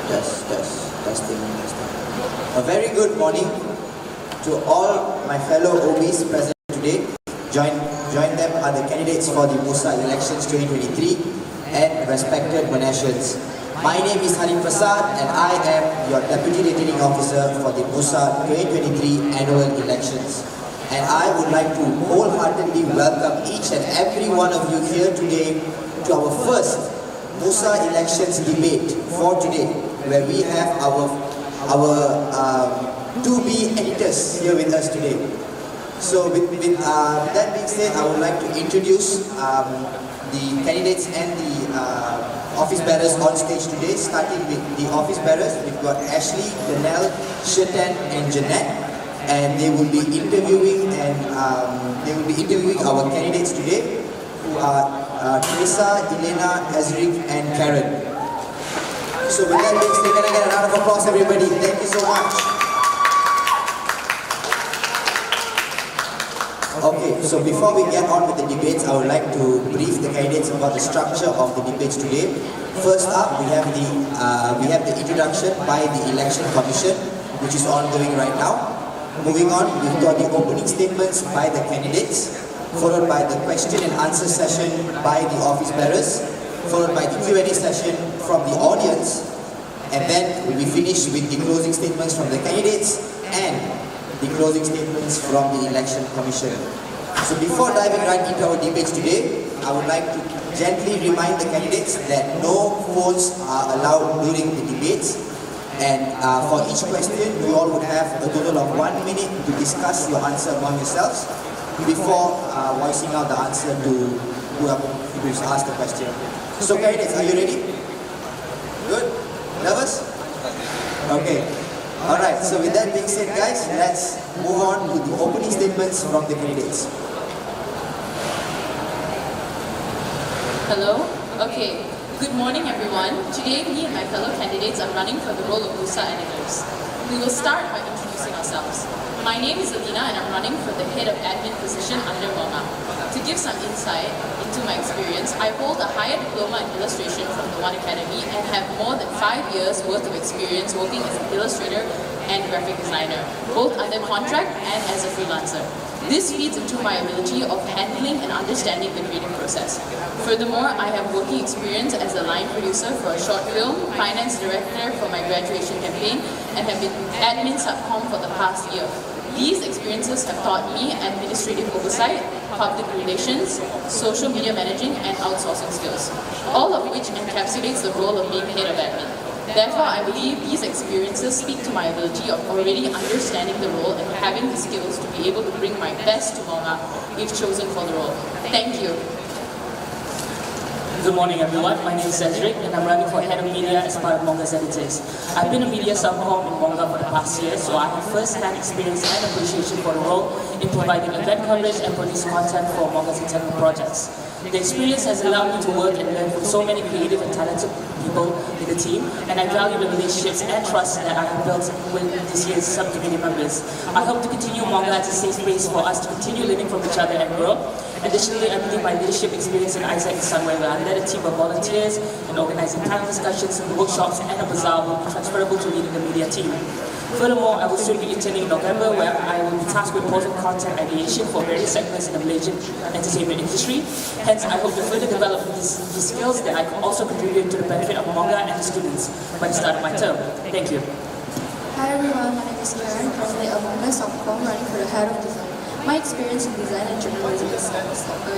Testing. A very good morning to all my fellow OBs present today. Join them are the candidates for the MUSA elections 2023 and respected Malaysians. My name is Halim Prasad and I am your Deputy Returning Officer for the MUSA 2023 annual elections. And I would like to wholeheartedly welcome each and every one of you here today to our first MUSA elections debate for today, where we have our 2B editors here with us today. So with that being said, I would like to introduce the candidates and the office bearers on stage today, starting with the office bearers. We've got Ashley, Danelle, Shetan and Jeanette, and they will be interviewing our candidates today, who are Teresa, Elena, Ezric and Karen. So with that being said, can I get a round of applause everybody? Thank you so much. Okay, so before we get on with the debates, I would like to brief the candidates about the structure of the debates today. First up, we have the introduction by the Election Commission, which is ongoing right now. Moving on, we've got the opening statements by the candidates, followed by the question and answer session by the office bearers, followed by the Q&A session from the audience, and then we finish with the closing statements from the candidates and the closing statements from the Election Commission. So before diving right into our debates today, I would like to gently remind the candidates that no phones are allowed during the debates. And for each question, you all would have a total of 1 minute to discuss your answer among yourselves before voicing out the answer to whoever who's asked the question. So candidates, are you ready? Good? Nervous? Okay. Alright, so with that being said guys, let's move on to the opening statements from the candidates. Hello? Okay. Good morning everyone. Today me and my fellow candidates are running for the role of MUSA editors. We will start by introducing ourselves. My name is Alina and I'm running for the head of admin position under MUSA. To give some insight into my experience, I hold a higher diploma in illustration from the One Academy and have more than 5 years worth of experience working as an illustrator and graphic designer, both under contract and as a freelancer. This feeds into my ability of handling and understanding the creative process. Furthermore, I have working experience as a line producer for a short film, finance director for my graduation campaign, and have been admin subcom for the past year. These experiences have taught me administrative oversight, public relations, social media managing, and outsourcing skills, all of which encapsulates the role of being head of admin. Therefore, I believe these experiences speak to my ability of already understanding the role and having the skills to be able to bring my best to MUSA if chosen for the role. Thank you. Good morning everyone, my name is Ezric and I'm running for Head of Media as part of MUSA's editors. I've been a media subcom in MUSA for the past year, so I have first-hand experience and appreciation for the role in providing event coverage and producing content for MUSA's internal projects. The experience has allowed me to work and learn from so many creative and talented people in the team, and I value the relationships and trust that I have built with this year's subcommittee members. I hope to continue MUSA as a safe space for us to continue learning from each other and grow. Additionally, I believe my leadership experience in Isaac is somewhere where I led a team of volunteers in organizing panel discussions, workshops, and a bazaar will be transferable to leading the media team. Furthermore, I will soon be interning in November, where I will be tasked with proposing content ideation for various segments in the Malaysian entertainment industry. Hence, I hope to further develop these skills that I can also contribute to the benefit of MUSA and the students by the start of my term. Thank you. Hi everyone, my name is Karen, currently a MUSA subcom running for the head of design. My experience in design and journalism is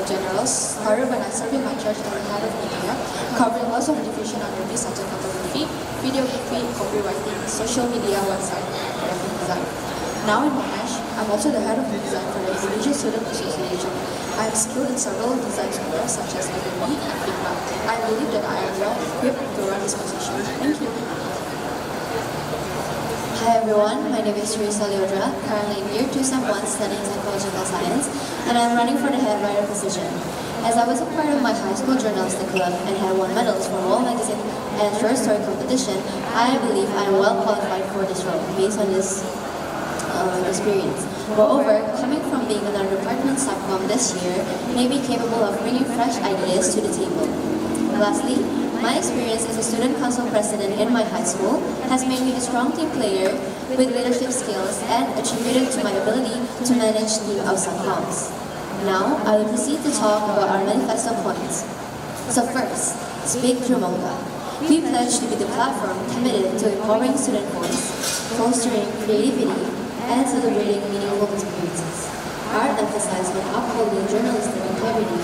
general, started when I served in my church as the head of media, covering lots of division under me such as photography, videography, copywriting, social media, website, and graphic design. Now in Monash, I'm also the head of design for the Indonesian Student Association. I am skilled in several design software such as Adobe and Figma. I believe that I am well equipped to run this position. Thank you. Hi everyone, my name is Teresa Leodra, currently in Year 2 Sem 1 studying Psychological Science, and I'm running for the head writer position. As I was a part of my high school journalistic club and had won medals for Wall Magazine and short story competition, I believe I am well qualified for this role based on this experience. Moreover, coming from being another department subcom this year, may be capable of bringing fresh ideas to the table. Lastly, My experience as a student council president in my high school has made me a strong team player with leadership skills and attributed to my ability to manage team of subcoms. Now, I will proceed to talk about our manifesto points. So first, speak through MUSA. We pledge to be the platform committed to empowering student voice, fostering creativity, and celebrating meaningful experiences. Our emphasis on upholding journalistic integrity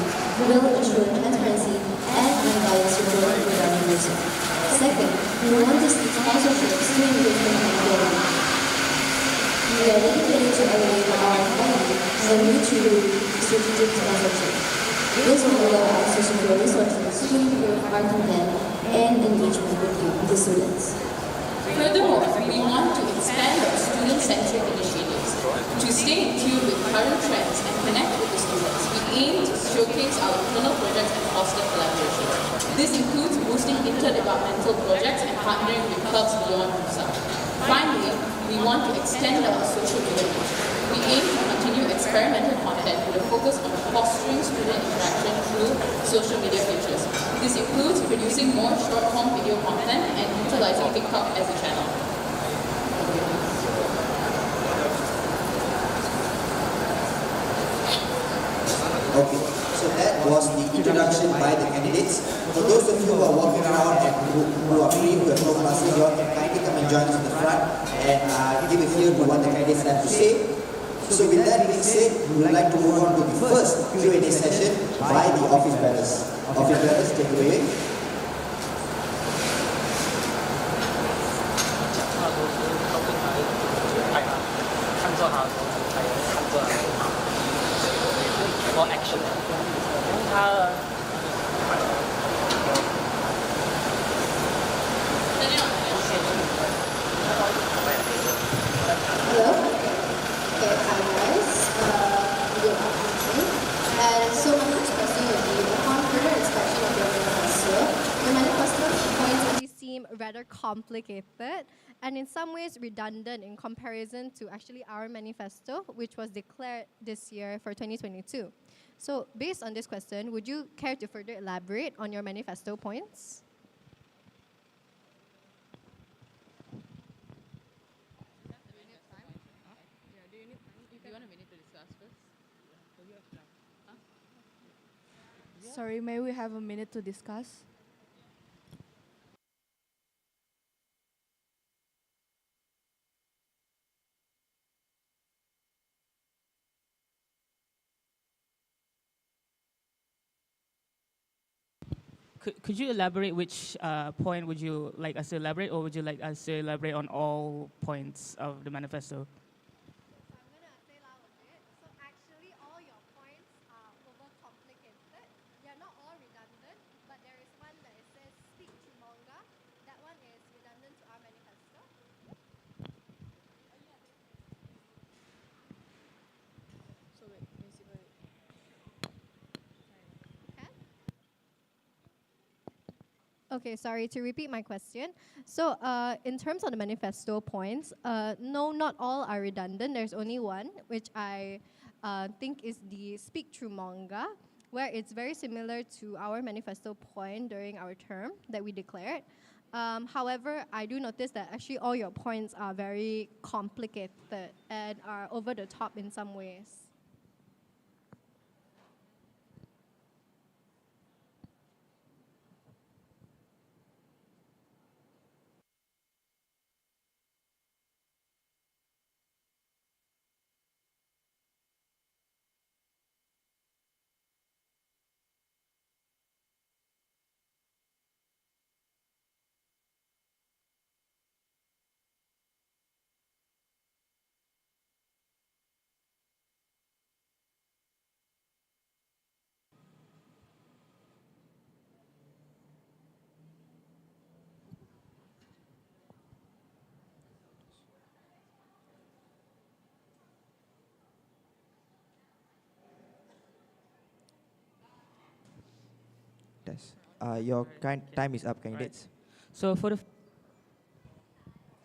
will ensure transparency and unbiased reporting regarding MUSA. Second, we want to see sponsorships to engagement and quality. We are dedicated to elevate our quality and reach through strategic sponsorship. This will allow us to secure resources to improve our content and engagement with you, the students. Furthermore, we want to expand our student-centric initiatives. To stay in tune with current trends and connect with the students, we aim to showcase our internal projects and foster collaboration. This includes boosting interdepartmental projects and partnering with clubs beyond MUSA. Finally, we want to extend our social media reach. We aim to continue experimental content with a focus on fostering student interaction through social media features. This includes producing more short-form video content and utilizing TikTok as a channel. Okay, so that was the introduction by the candidates. For those of you who are walking around and who are free, who have no classes, you all can kindly come and join us in the front and give a hear to what the candidates have to say. So with that being said, we would like to move on to the first Q&A session by the office bearers. Office bearers, take it away. Hello. Okay, hi guys. Good afternoon. And so my first question would be, upon further inspection of your manifesto points actually seem rather complicated and in some ways redundant in comparison to actually our manifesto, which was declared this year for 2022. So based on this question, would you care to further elaborate on your manifesto points? Do you want a minute to discuss first? Sorry, may we have a minute to discuss? Could you elaborate which point would you like us to elaborate, or would you like us to elaborate on all points of the manifesto? So I'm gonna say loud a bit. So actually, all your points are overcomplicated. They are not all redundant, but there is one that it says speak to manga. That one is redundant to our manifesto. So wait, basically. Okay. Okay, sorry to repeat my question. So, in terms of the manifesto points, no, not all are redundant. There's only one, which I think is the speak through manga, where it's very similar to our manifesto point during our term that we declared. However, I do notice that actually all your points are very complicated and are over the top in some ways. Test. Your time is up, candidates. So for the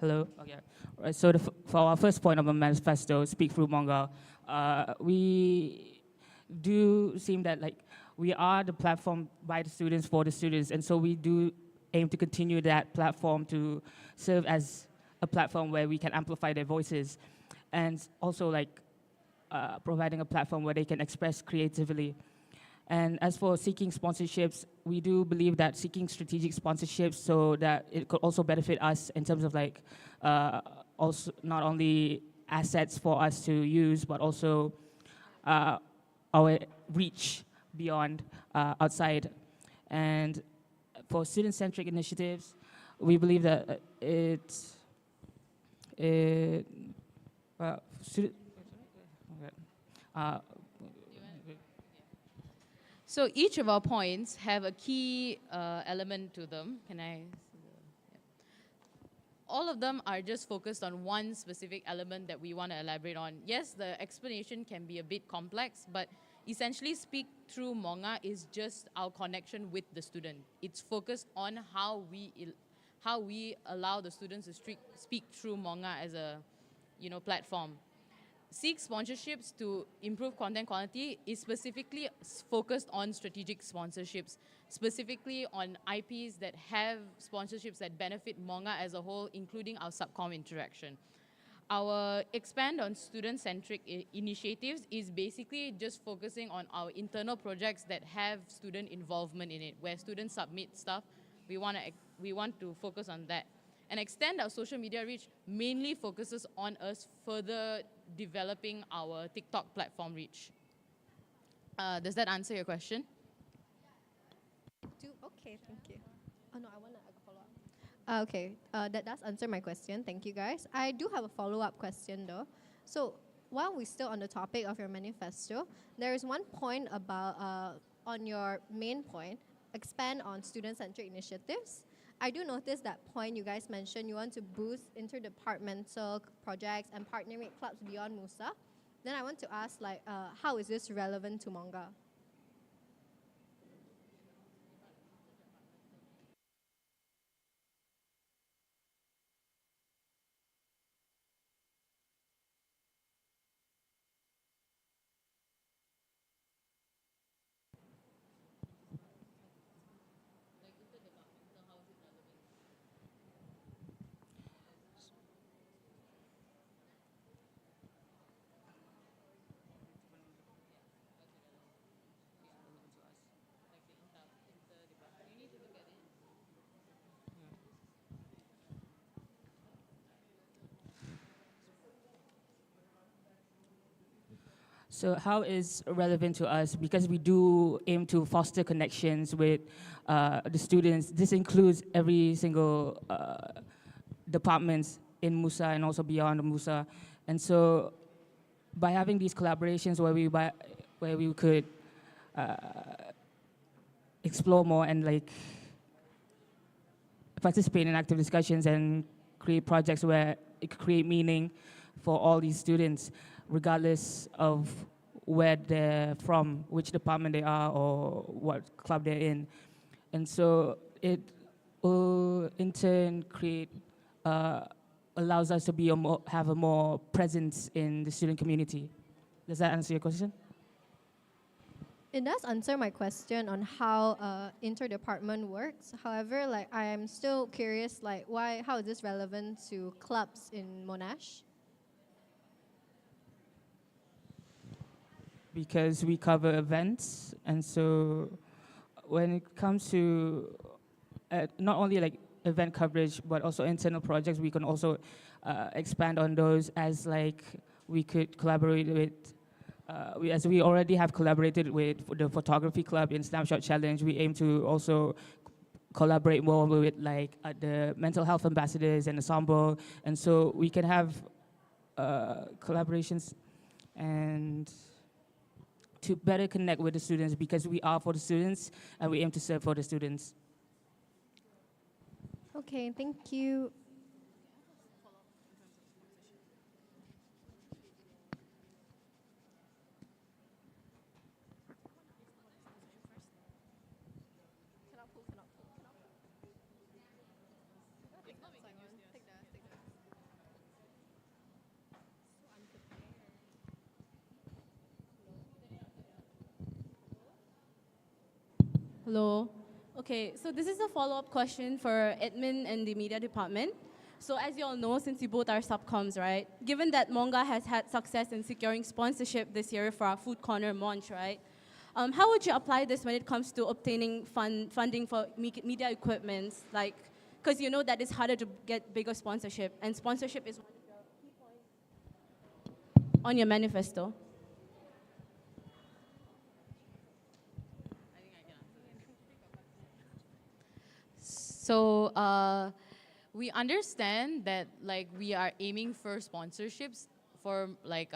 hello, okay. Right. So for our first point of the manifesto, speak through manga, we do seem that like we are the platform by the students for the students, and so we do aim to continue that platform to serve as a platform where we can amplify their voices, and also like providing a platform where they can express creatively. And as for seeking sponsorships, we do believe that seeking strategic sponsorships so that it could also benefit us in terms of like also not only assets for us to use, but also our reach beyond outside. And for student-centric initiatives, we believe that student, So each of our points have a key element to them. Can I? All of them are just focused on one specific element that we want to elaborate on. Yes, the explanation can be a bit complex, but essentially Speak Through Monga is just our connection with the student. It's focused on how we allow the students to speak through Monga as a platform. Seek sponsorships to improve content quality is specifically focused on strategic sponsorships, specifically on IPs that have sponsorships that benefit Monga as a whole, including our subcom interaction. Our expand on student-centric initiatives is basically just focusing on our internal projects that have student involvement in it, where students submit stuff. We want to focus on that. And extend our social media reach mainly focuses on us further developing our TikTok platform reach. Does that answer your question? Okay, thank you. Oh no, I want to follow up. Okay, that does answer my question. Thank you, guys. I do have a follow-up question, though. So while we're still on the topic of your manifesto, there is one point about, on your main point, expand on student-centric initiatives. I do notice that point you guys mentioned you want to boost interdepartmental projects and partner with clubs beyond MUSA. Then I want to ask, like, how is this relevant to Monga? So how is relevant to us? Because we do aim to foster connections with the students. This includes every single departments in MUSA and also beyond MUSA. And so by having these collaborations where we could explore more and like participate in active discussions and create projects where it could create meaning for all these students, regardless of where they're from, which department they are, or what club they're in. And so it will in turn allows us to have a more presence in the student community. Does that answer your question? It does answer my question on how interdepartment works. However, like I am still curious, like how is this relevant to clubs in Monash? Because we cover events, and so when it comes to not only like event coverage, but also internal projects, we can also expand on those as like we could collaborate with. As we already have collaborated with the photography club in Snapshot Challenge, we aim to also collaborate more with like the mental health ambassadors and ensemble, and so we can have collaborations and to better connect with the students, because we are for the students and we aim to serve for the students. Okay, thank you. Hello. Okay, so this is a follow-up question for admin and the media department. So as you all know, since you both are subcoms, right? Given that Monga has had success in securing sponsorship this year for our Food Corner launch, right? How would you apply this when it comes to obtaining funding for media equipments? Like, because you know that it's harder to get bigger sponsorship, and sponsorship is one of your key points on your manifesto. So we understand that like we are aiming for sponsorships for like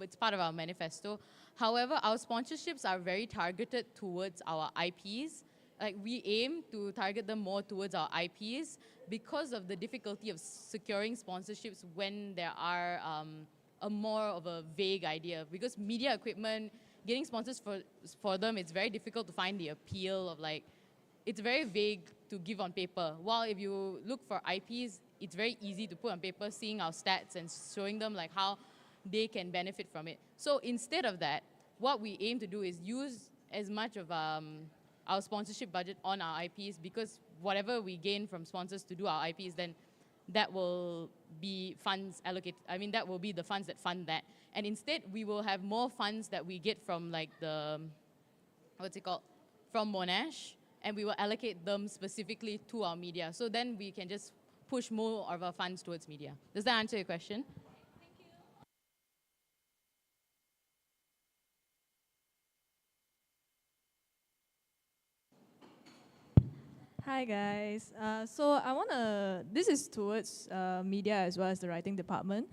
it's part of our manifesto. However, our sponsorships are very targeted towards our IPs. Like we aim to target them more towards our IPs because of the difficulty of securing sponsorships when there are a more of a vague idea. Because media equipment, getting sponsors for them, it's very difficult to find the appeal of like, it's very vague to give on paper. While if you look for IPs, it's very easy to put on paper, seeing our stats and showing them like how they can benefit from it. So instead of that, what we aim to do is use as much of our sponsorship budget on our IPs, because whatever we gain from sponsors to do our IPs, then that will be funds allocated. I mean, that will be the funds that fund that. And instead, we will have more funds that we get from like the, what's it called, from Monash, and we will allocate them specifically to our media. So then we can just push more of our funds towards media. Does that answer your question? Hi guys. This is towards media as well as the writing department.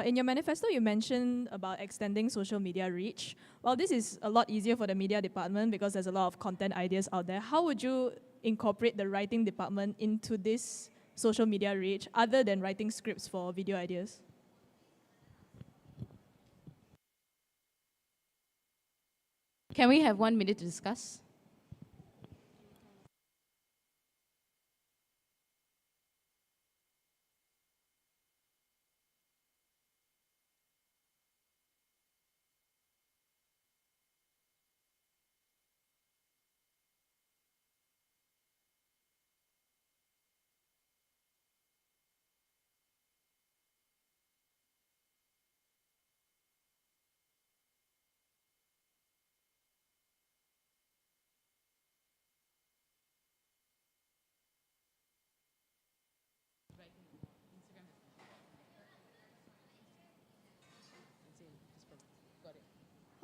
In your manifesto, you mentioned about extending social media reach. Well, this is a lot easier for the media department because there's a lot of content ideas out there. How would you incorporate the writing department into this social media reach other than writing scripts for video ideas? Can we have 1 minute to discuss?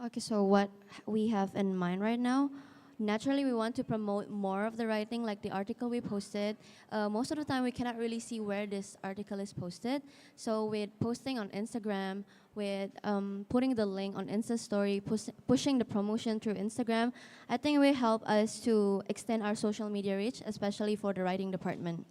Okay, so what we have in mind right now, naturally we want to promote more of the writing, like the article we posted. Most of the time we cannot really see where this article is posted. So with posting on Instagram, with putting the link on Insta story, pushing the promotion through Instagram, I think it will help us to extend our social media reach, especially for the writing department.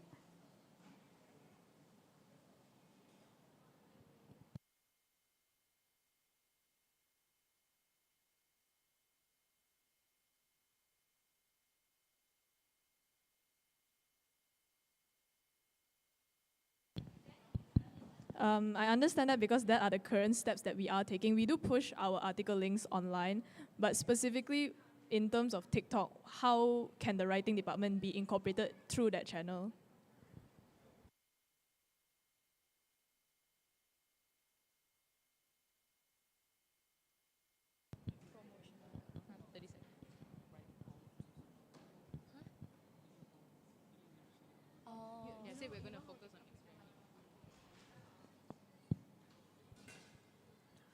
I understand that because that are the current steps that we are taking. We do push our article links online, but specifically in terms of TikTok, how can the writing department be incorporated through that channel? We're going to focus on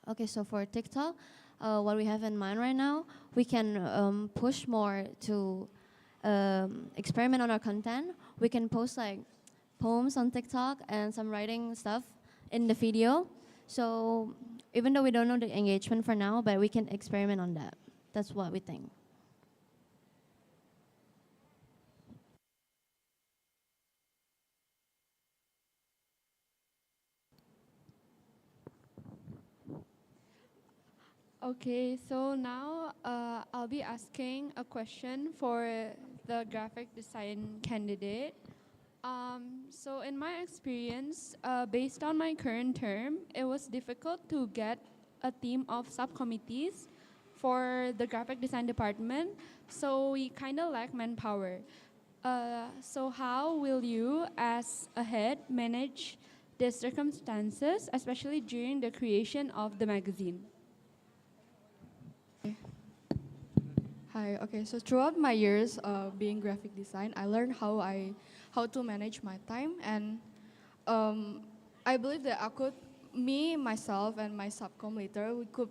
Okay, so for TikTok, what we have in mind right now, we can push more to experiment on our content. We can post like poems on TikTok and some writing stuff in the video. So even though we don't know the engagement for now, but we can experiment on that. That's what we think. Okay, so now I'll be asking a question for the graphic design candidate. So in my experience, based on my current term, it was difficult to get a team of subcommittees for the graphic design department, so we kind of lack manpower. So how will you, as a head, manage the circumstances, especially during the creation of the magazine? Hi. Okay. So throughout my years being graphic design, I learned how to manage my time, and I believe that myself, and my subcom later, we could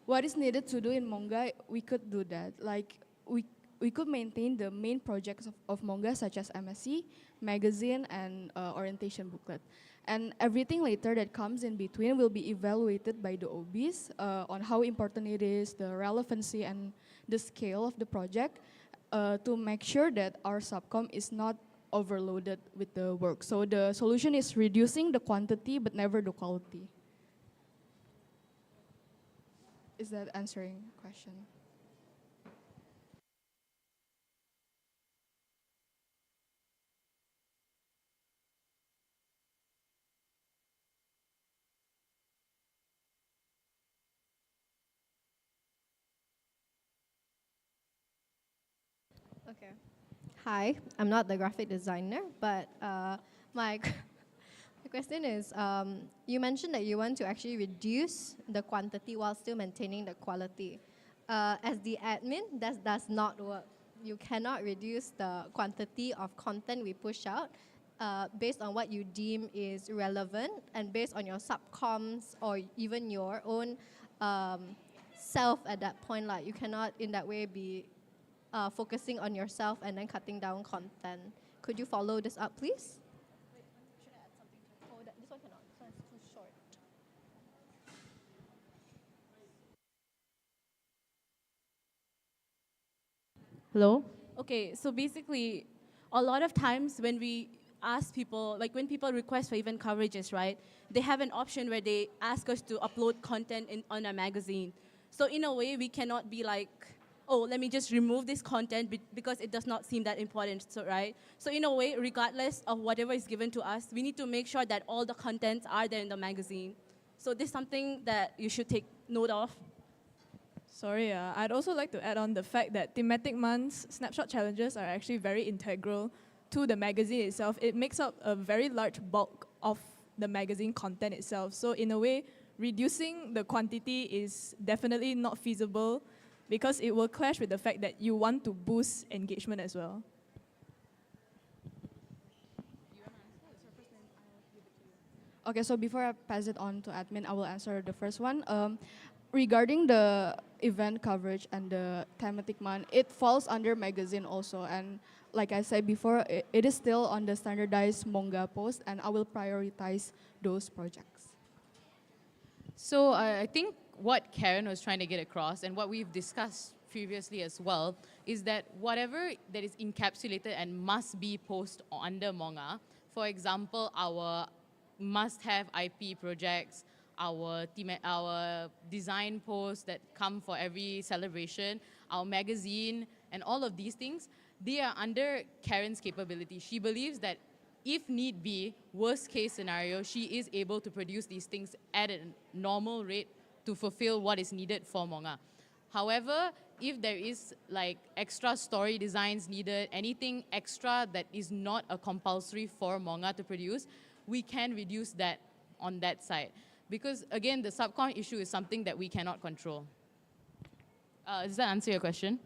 what is needed to do in Monga, we could do that. Like we could maintain the main projects of Monga, such as MSc, magazine, and orientation booklet. And everything later that comes in between will be evaluated by the OBs on how important it is, the relevancy and the scale of the project, to make sure that our subcom is not overloaded with the work. So the solution is reducing the quantity but never the quality. Is that answering the question? Okay. Hi, I'm not the graphic designer, but my the question is, you mentioned that you want to actually reduce the quantity while still maintaining the quality. As the admin, that does not work. You cannot reduce the quantity of content we push out based on what you deem is relevant and based on your subcoms or even your own self at that point. Like you cannot in that way be focusing on yourself and then cutting down content. Could you follow this up, please? Should I add something to it? Oh, this one cannot. This one is too short. Hello? Okay, so basically, a lot of times when we ask people, like when people request for event coverages, right, they have an option where they ask us to upload content on a magazine. So in a way, we cannot be like, oh, let me just remove this content because it does not seem that important, so, right? So in a way, regardless of whatever is given to us, we need to make sure that all the contents are there in the magazine. So this is something that you should take note of. Sorry, I'd also like to add on the fact that thematic months, snapshot challenges are actually very integral to the magazine itself. It makes up a very large bulk of the magazine content itself. So in a way, reducing the quantity is definitely not feasible because it will clash with the fact that you want to boost engagement as well. Okay, so before I pass it on to admin, I will answer the first one. Regarding the event coverage and the thematic month, it falls under magazine also. And like I said before, it is still on the standardized Monga post, and I will prioritize those projects. So I think what Karen was trying to get across and what we've discussed previously as well is that whatever that is encapsulated and must be posted under Monga, for example, our must-have IP projects, our design posts that come for every celebration, our magazine, and all of these things, they are under Karen's capability. She believes that if need be, worst case scenario, she is able to produce these things at a normal rate to fulfill what is needed for Monga. However, if there is like extra story designs needed, anything extra that is not a compulsory for Monga to produce, we can reduce that on that side. Because again, the subcon issue is something that we cannot control. Does that answer your question?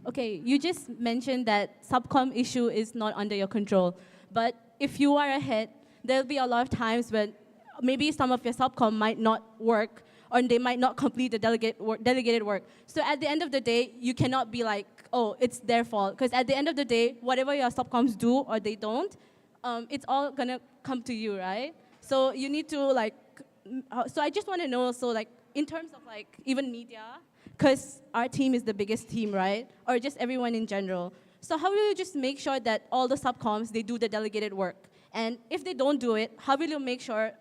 Okay, you just mentioned that subcom issue is not under your control. But if you are ahead, there'll be a lot of times when maybe some of your subcom might not work or they might not complete the delegated work. So at the end of the day, you cannot be like, oh, it's their fault. Because at the end of the day, whatever your subcoms do or they don't, it's all gonna come to you, right? So you need to like, so I just want to know also like, in terms of like even media, because our team is the biggest team, right? Or just everyone in general. So how will you just make sure that all the subcoms, they do the delegated work? And if they don't do it, how will you make sure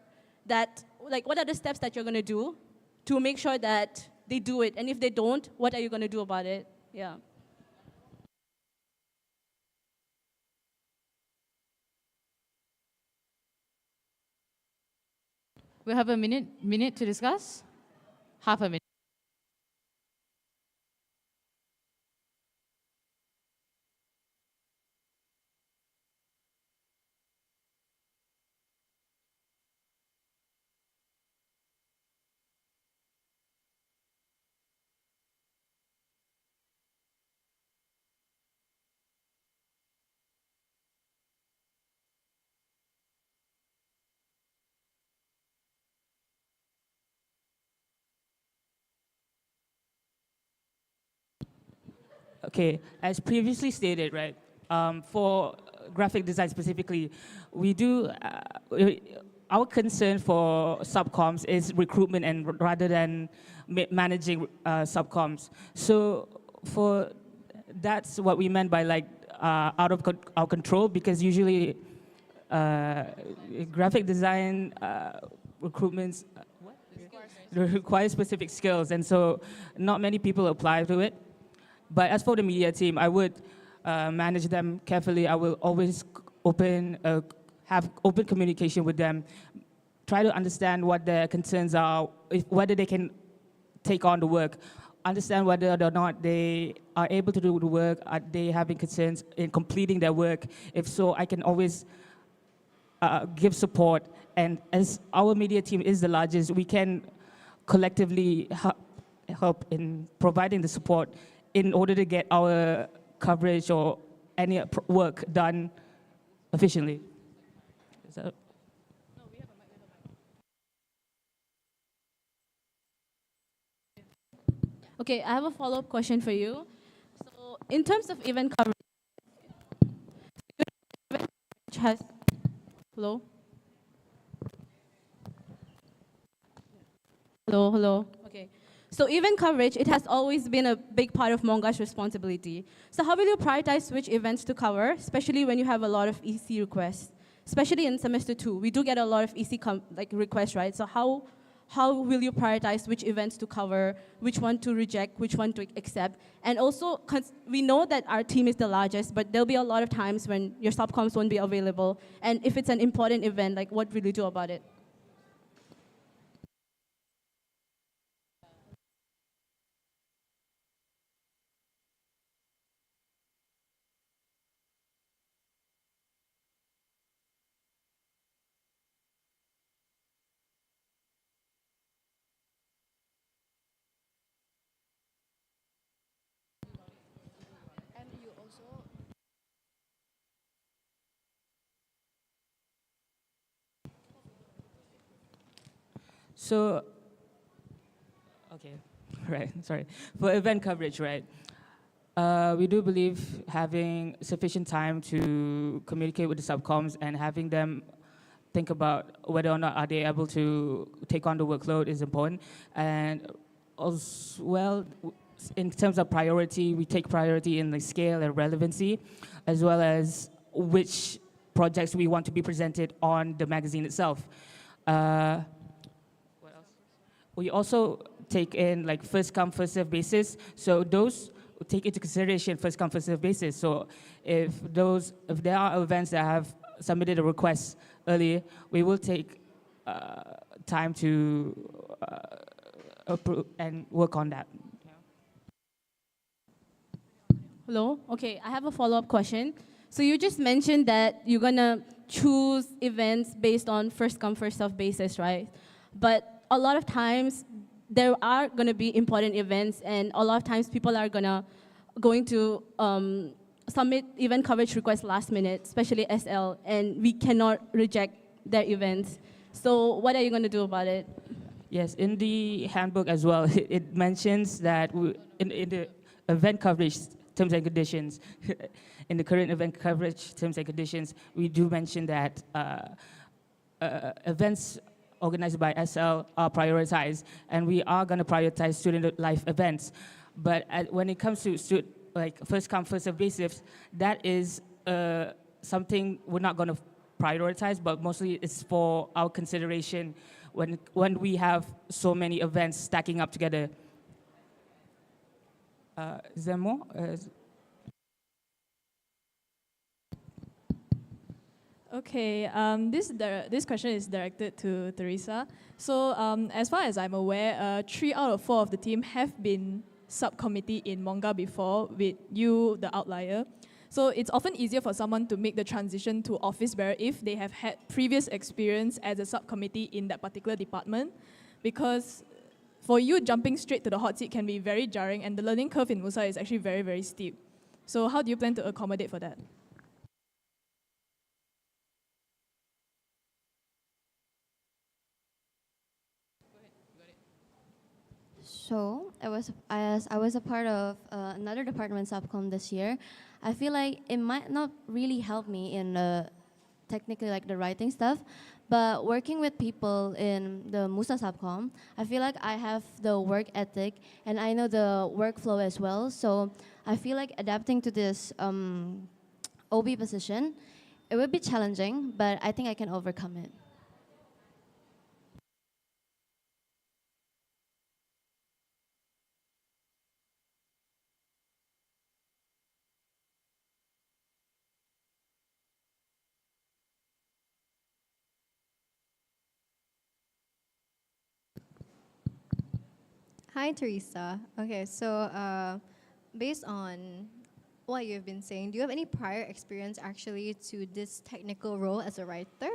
that, like, what are the steps that you're going to do to make sure that they do it? And if they don't, what are you going to do about it? Yeah. We have a minute to discuss. Half a minute. Okay, as previously stated, right, for graphic design specifically, we do, our concern for subcoms is recruitment and rather than managing subcoms. So that's what we meant by like out of our control, because usually graphic design recruitments requires specific skills, and so not many people apply to it. But as for the media team, I would manage them carefully. I will always have open communication with them, try to understand what their concerns are, whether they can take on the work, understand whether or not they are able to do the work, are they having concerns in completing their work. If so, I can always give support. And as our media team is the largest, we can collectively help in providing the support in order to get our coverage or any work done efficiently. Okay, I have a follow-up question for you. So in terms of event coverage, has, hello? Hello, hello. Okay. So event coverage, it has always been a big part of Monga's responsibility. So how will you prioritize which events to cover, especially when you have a lot of EC requests? Especially in semester 2, we do get a lot of EC requests, right? So how will you prioritize which events to cover, which one to reject, which one to accept? And also, we know that our team is the largest, but there'll be a lot of times when your subcoms won't be available. And if it's an important event, like what will you do about it? So, okay, right, sorry. For event coverage, right, we do believe having sufficient time to communicate with the subcoms and having them think about whether or not are they able to take on the workload is important. And as well, in terms of priority, we take priority in the scale and relevancy, as well as which projects we want to be presented on the magazine itself. We also take in like first come, first serve basis. So those take into consideration first come, first serve basis. So if there are events that have submitted a request early, we will take time to approve and work on that. Hello? Okay, I have a follow-up question. So you just mentioned that you're gonna choose events based on first come, first serve basis, right? But a lot of times there are gonna be important events, and a lot of times people are going to submit event coverage requests last minute, especially SL, and we cannot reject their events. So what are you gonna do about it? Yes, in the handbook as well, it mentions that in the event coverage terms and conditions, in the current event coverage terms and conditions, we do mention that events organized by SL are prioritized, and we are going to prioritize student life events. But when it comes to like first come, first serve basis, that is something we're not going to prioritize, but mostly it's for our consideration when we have so many events stacking up together. Zemo. Okay, this question is directed to Teresa. So, as far as I'm aware, 3 out of 4 of the team have been subcommittee in Monga before, with you, the outlier. So it's often easier for someone to make the transition to office bearer if they have had previous experience as a subcommittee in that particular department, because for you, jumping straight to the hot seat can be very jarring, and the learning curve in MUSA is actually very, very steep. So how do you plan to accommodate for that? So, as I was a part of another department subcom this year, I feel like it might not really help me in technically like the writing stuff, but working with people in the MUSA subcom, I feel like I have the work ethic and I know the workflow as well. So I feel like adapting to this OB position, it would be challenging, but I think I can overcome it. Hi, Teresa. Okay, so based on what you've been saying, do you have any prior experience actually to this technical role as a writer?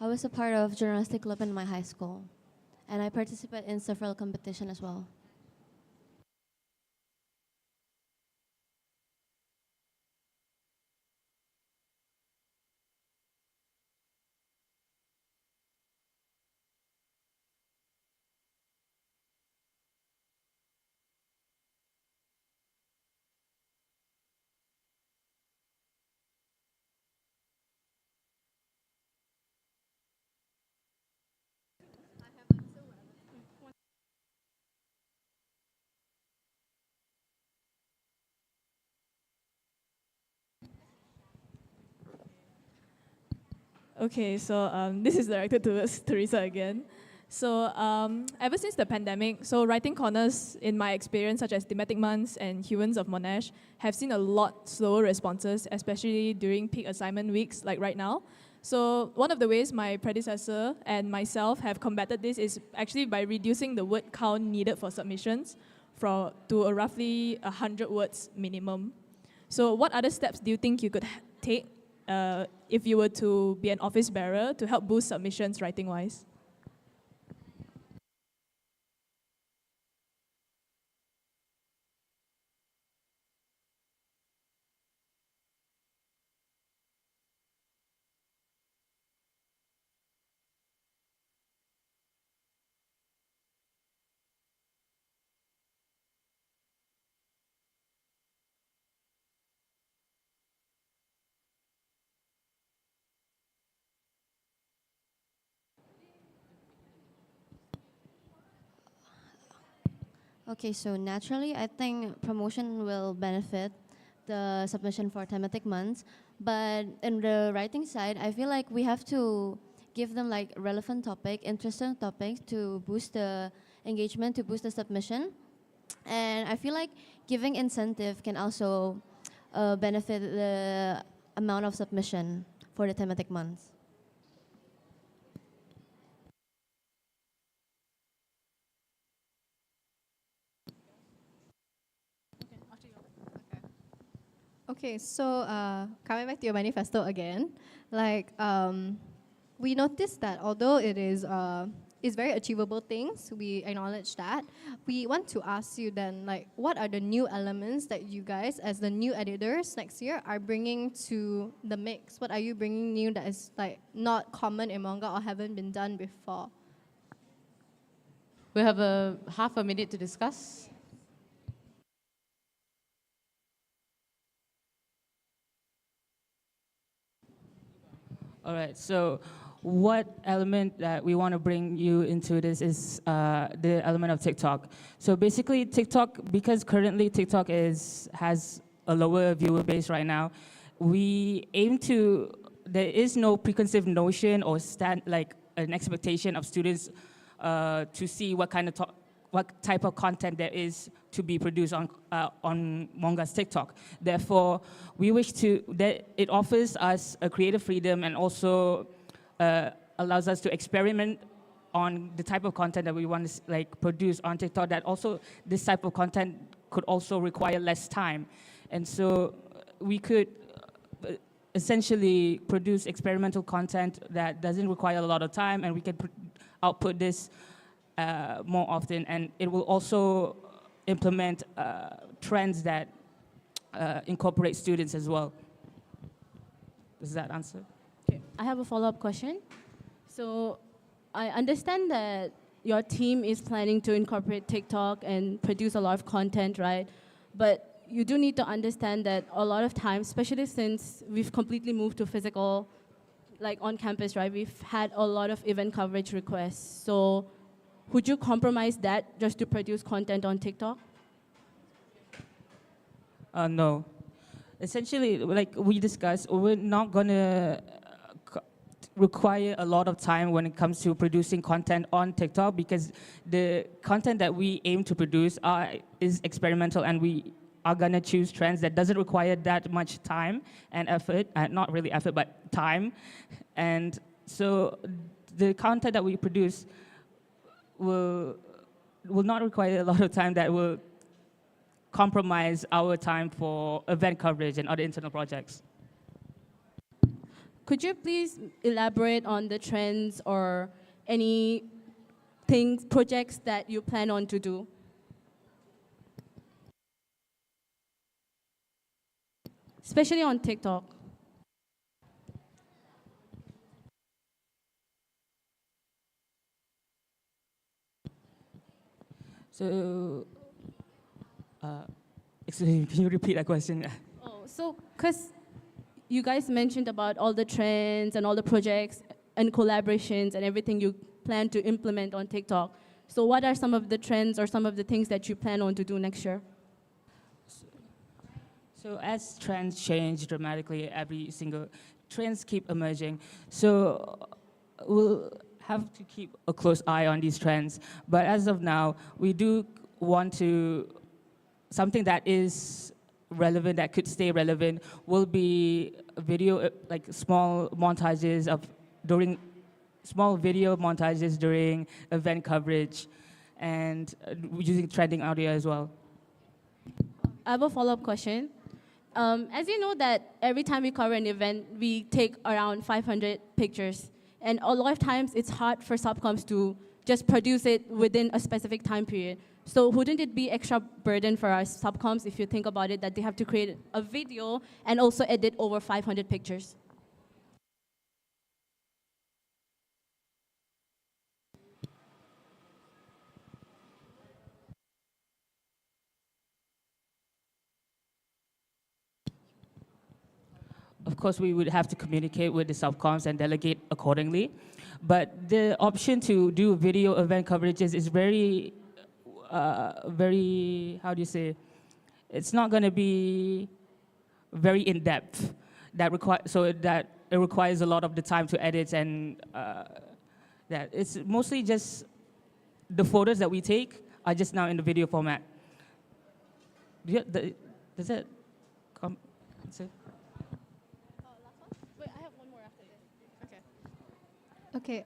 I was a part of journalistic club in my high school, and I participate in several competitions as well. Okay, so this is directed towards Teresa again. So ever since the pandemic, so writing corners, in my experience, such as Thematic Months and Humans of Monash, have seen a lot slower responses, especially during peak assignment weeks like right now. So one of the ways my predecessor and myself have combated this is actually by reducing the word count needed for submissions to a roughly 100 words minimum. So what other steps do you think you could take if you were to be an office bearer to help boost submissions writing-wise? Okay, so naturally, I think promotion will benefit the submission for thematic months. But in the writing side, I feel like we have to give them like relevant topic, interesting topics to boost the engagement, to boost the submission. And I feel like giving incentive can also benefit the amount of submission for the thematic months. Okay, so coming back to your manifesto again, like we noticed that although it is very achievable things, we acknowledge that. We want to ask you then, like, what are the new elements that you guys, as the new editors next year, are bringing to the mix? What are you bringing new that is like not common in manga or haven't been done before? We have a half a minute to discuss. All right, so what element that we want to bring you into this is the element of TikTok. So basically TikTok, because currently TikTok has a lower viewer base right now, we aim to, there is no preconceived notion or an expectation of students to see what type of content there is to be produced on Monga's TikTok. Therefore, we wish that it offers us a creative freedom and also allows us to experiment on the type of content that we want to produce on TikTok. That also this type of content could also require less time, and so we could essentially produce experimental content that doesn't require a lot of time, and we can output this more often, and it will also implement trends that incorporate students as well. Does that answer? Okay. I have a follow-up question. So I understand that your team is planning to incorporate TikTok and produce a lot of content, right? But you do need to understand that a lot of times, especially since we've completely moved to physical, like on campus, right? We've had a lot of event coverage requests. So would you compromise that just to produce content on TikTok? No. Essentially, like we discussed, we're not going to require a lot of time when it comes to producing content on TikTok, because the content that we aim to produce is experimental, and we are going to choose trends that doesn't require that much time and effort, not really effort, but time. And so the content that we produce will not require a lot of time that will compromise our time for event coverage and other internal projects. Could you please elaborate on the trends or any projects that you plan on to do? Especially on TikTok. So, excuse me, can you repeat that question? So, because you guys mentioned about all the trends and all the projects and collaborations and everything you plan to implement on TikTok. So what are some of the trends or some of the things that you plan on to do next year? So as trends change dramatically, trends keep emerging. So we'll have to keep a close eye on these trends. But as of now, we do want something that is relevant, that could stay relevant, will be video, like small video montages during event coverage, and using trending audio as well. I have a follow-up question. As you know that every time we cover an event, we take around 500 pictures. And a lot of times it's hard for subcoms to just produce it within a specific time period. So wouldn't it be extra burden for our subcoms if you think about it, that they have to create a video and also edit over 500 pictures? Of course, we would have to communicate with the subcoms and delegate accordingly. But the option to do video event coverages is very, how do you say, it's not going to be very in-depth. So that it requires a lot of the time to edit, and that it's mostly just the photos that we take are just now in the video format. Does that answer? Okay.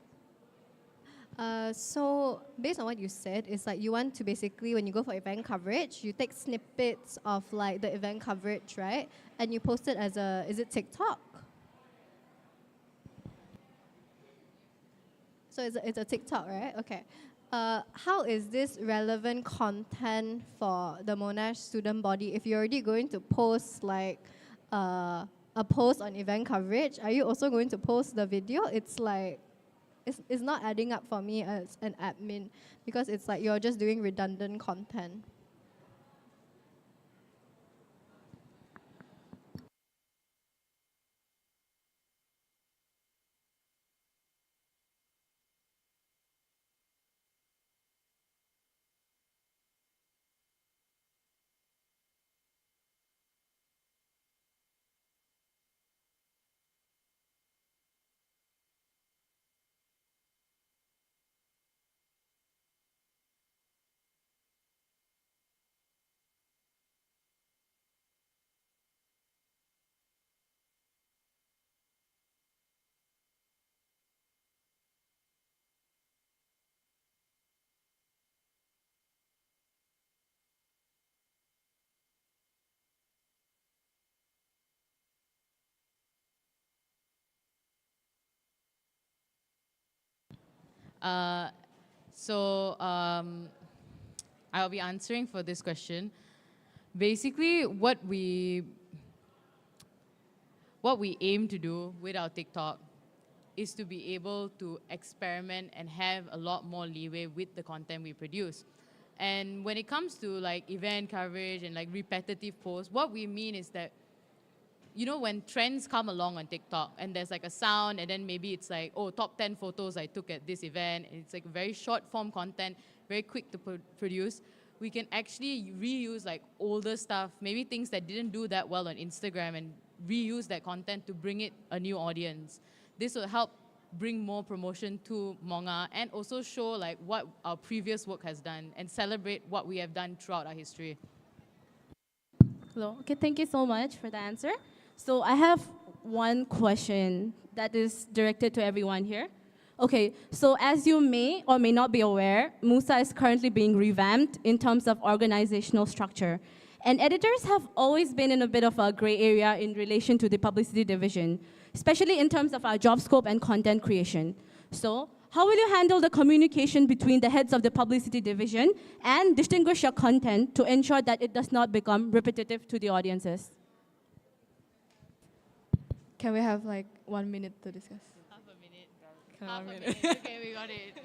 So based on what you said, it's like you want to basically, when you go for event coverage, you take snippets of like the event coverage, right? And you post it as is it TikTok? So it's a TikTok, right? Okay. How is this relevant content for the Monash student body if you're already going to post like a post on event coverage? Are you also going to post the video? It's like, it's not adding up for me as an admin, because it's like you're just doing redundant content. Uh, so I'll be answering for this question. Basically, what we aim to do with our TikTok is to be able to experiment and have a lot more leeway with the content we produce. And when it comes to like event coverage and like repetitive posts, what we mean is that, you know, when trends come along on TikTok and there's like a sound and then maybe it's like, oh, top 10 photos I took at this event, and it's like very short form content, very quick to produce, we can actually reuse like older stuff, maybe things that didn't do that well on Instagram, and reuse that content to bring it a new audience. This will help bring more promotion to Monga and also show like what our previous work has done and celebrate what we have done throughout our history. Hello. Okay, thank you so much for the answer. So I have one question that is directed to everyone here. Okay, so as you may or may not be aware, MUSA is currently being revamped in terms of organizational structure. And editors have always been in a bit of a gray area in relation to the publicity division, especially in terms of our job scope and content creation. So how will you handle the communication between the heads of the publicity division and distinguish your content to ensure that it does not become repetitive to the audiences? Can we have like 1 minute to discuss? Half a minute. Can I Half have a a minute. minute? Okay, we got it.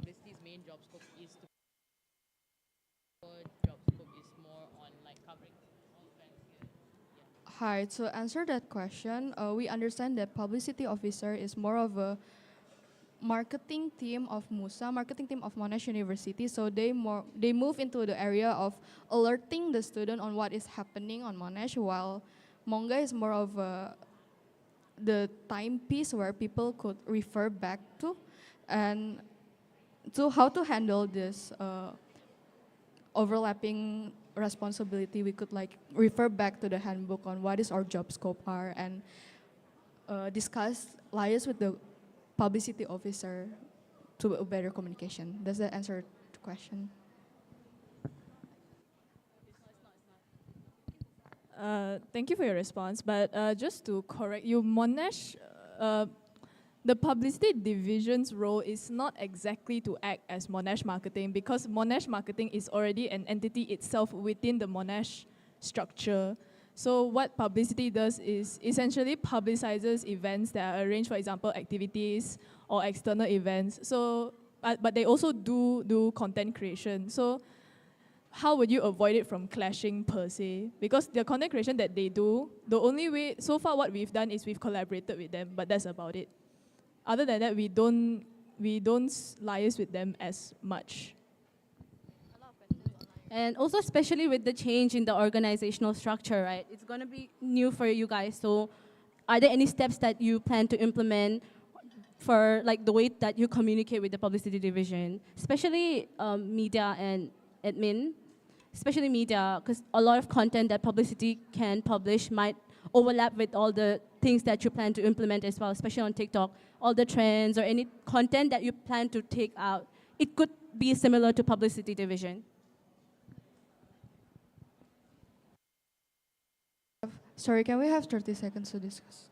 Publicity's main job scope is to job scope is more on like covering all events here. Hi, to answer that question, we understand that publicity officer is more of a marketing team of MUSA, marketing team of Monash University. So they move into the area of alerting the student on what is happening on Monash, while Monga is more of the timepiece where people could refer back to, and to how to handle this overlapping responsibility. We could like refer back to the handbook on what is our job scope are, and discuss liaise with the publicity officer to a better communication. Does that answer the question? Thank you for your response, but just to correct you, Monash, the publicity division's role is not exactly to act as Monash marketing, because Monash marketing is already an entity itself within the Monash structure. So what publicity does is essentially publicizes events that are arranged, for example, activities or external events. So, but they also do content creation. So how would you avoid it from clashing per se? Because the content creation that they do, the only way, so far what we've done is we've collaborated with them, but that's about it. Other than that, we don't liaise with them as much. And also, especially with the change in the organizational structure, right? It's going to be new for you guys. So are there any steps that you plan to implement for like the way that you communicate with the publicity division, especially media and admin, especially media, because a lot of content that publicity can publish might overlap with all the things that you plan to implement as well, especially on TikTok, all the trends or any content that you plan to take out. It could be similar to publicity division. Sorry, can we have 30 seconds to discuss?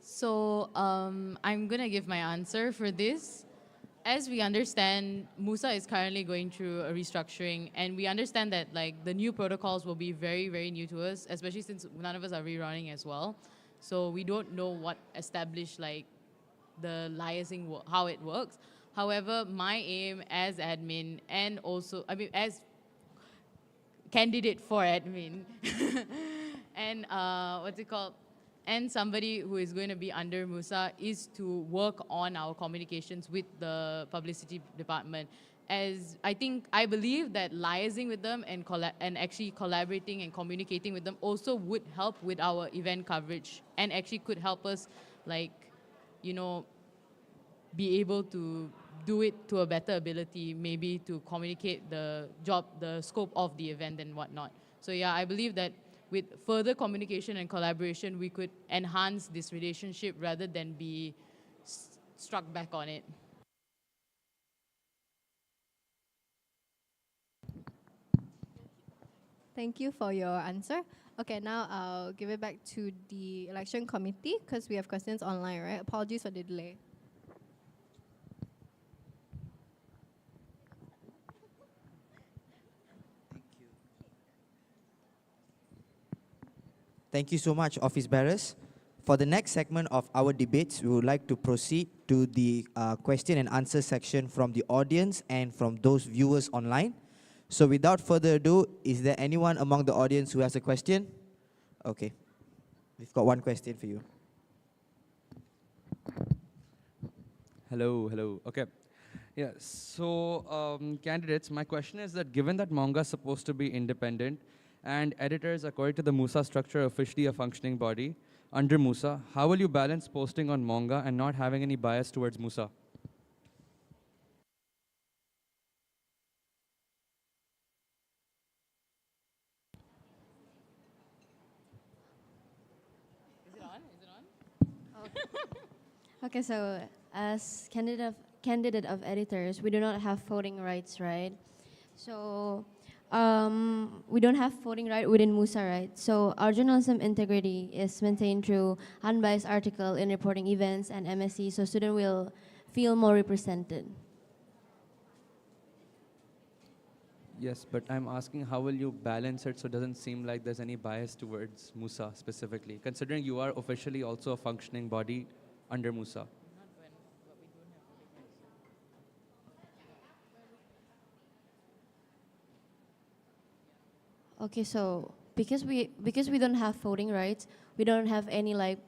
So I'm gonna give my answer for this. as we understand, MUSA is currently going through a restructuring, and we understand that like the new protocols will be very, very new to us, especially since none of us are rerunning as well. So we don't know what established like the liaising, how it works. However, my aim as admin and also, I mean, as candidate for admin, and what's it called? And somebody who is going to be under MUSA is to work on our communications with the publicity department. As I believe that liaising with them and actually collaborating and communicating with them also would help with our event coverage and actually could help us, like, you know, be able to do it to a better ability, maybe to communicate the job, the scope of the event and whatnot. So yeah, I believe that with further communication and collaboration, we could enhance this relationship rather than be struck back on it. Thank you for your answer. Okay, now I'll give it back to the election committee because we have questions online, right? Apologies for the delay. Thank you so much, office bearers. For the next segment of our debates, we would like to proceed to the question and answer section from the audience and from those viewers online. So without further ado, is there anyone among the audience who has a question? Okay, we've got one question for you. Hello, hello. Okay. Yeah, so candidates, my question is that given that manga is supposed to be independent and editors, according to the MUSA structure, officially a functioning body under MUSA, how will you balance posting on manga and not having any bias towards MUSA? Is it on? Is it on? Okay, so as candidate of editors, we do not have voting rights, right? So we don't have voting right within MUSA, right? So our journalism integrity is maintained through unbiased article in reporting events and MSc, so student will feel more represented. Yes, but I'm asking how will you balance it so it doesn't seem like there's any bias towards MUSA specifically, considering you are officially also a functioning body under MUSA. Okay, so because we don't have voting rights, we don't have any like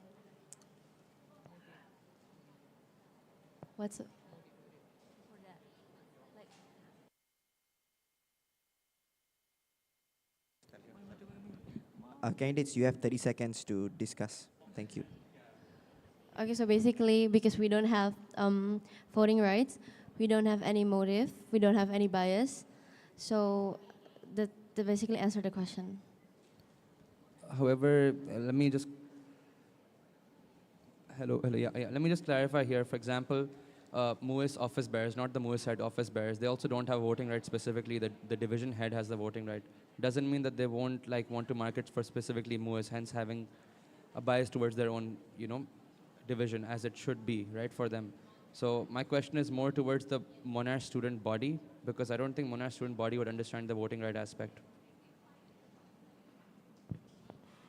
what's Candidates, you have 30 seconds to discuss. Thank you. Okay, so basically, because we don't have voting rights, we don't have any motive, we don't have any bias, so that basically answer the question. However, let me just hello, yeah. Let me just clarify here. For example, MUIS office bearers, not the MUIS head office bearers, they also don't have voting rights specifically. The division head has the voting right. Doesn't mean that they won't want to market for specifically MUIS, hence having a bias towards their own, division, as it should be, right, for them. So my question is more towards the Monash student body, because I don't think Monash student body would understand the voting right aspect.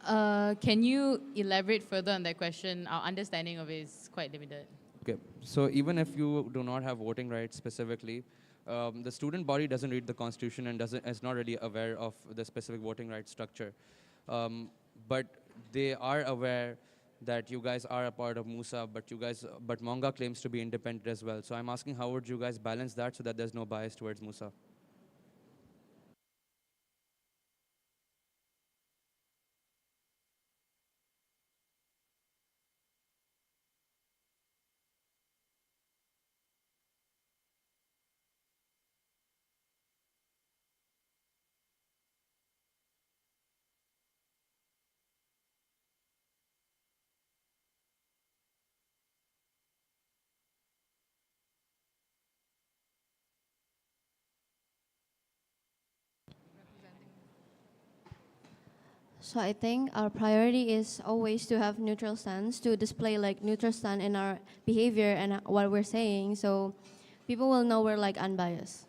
Can you elaborate further on that question? Our understanding of it is quite limited. Okay, so even if you do not have voting rights specifically, the student body doesn't read the constitution and is not really aware of the specific voting rights structure. But they are aware that you guys are a part of MUSA, but Manga claims to be independent as well. So I'm asking, how would you guys balance that so that there's no bias towards MUSA? So I think our priority is always to have neutral stance, to display like neutral stance in our behavior and what we're saying. So People will know we're like unbiased.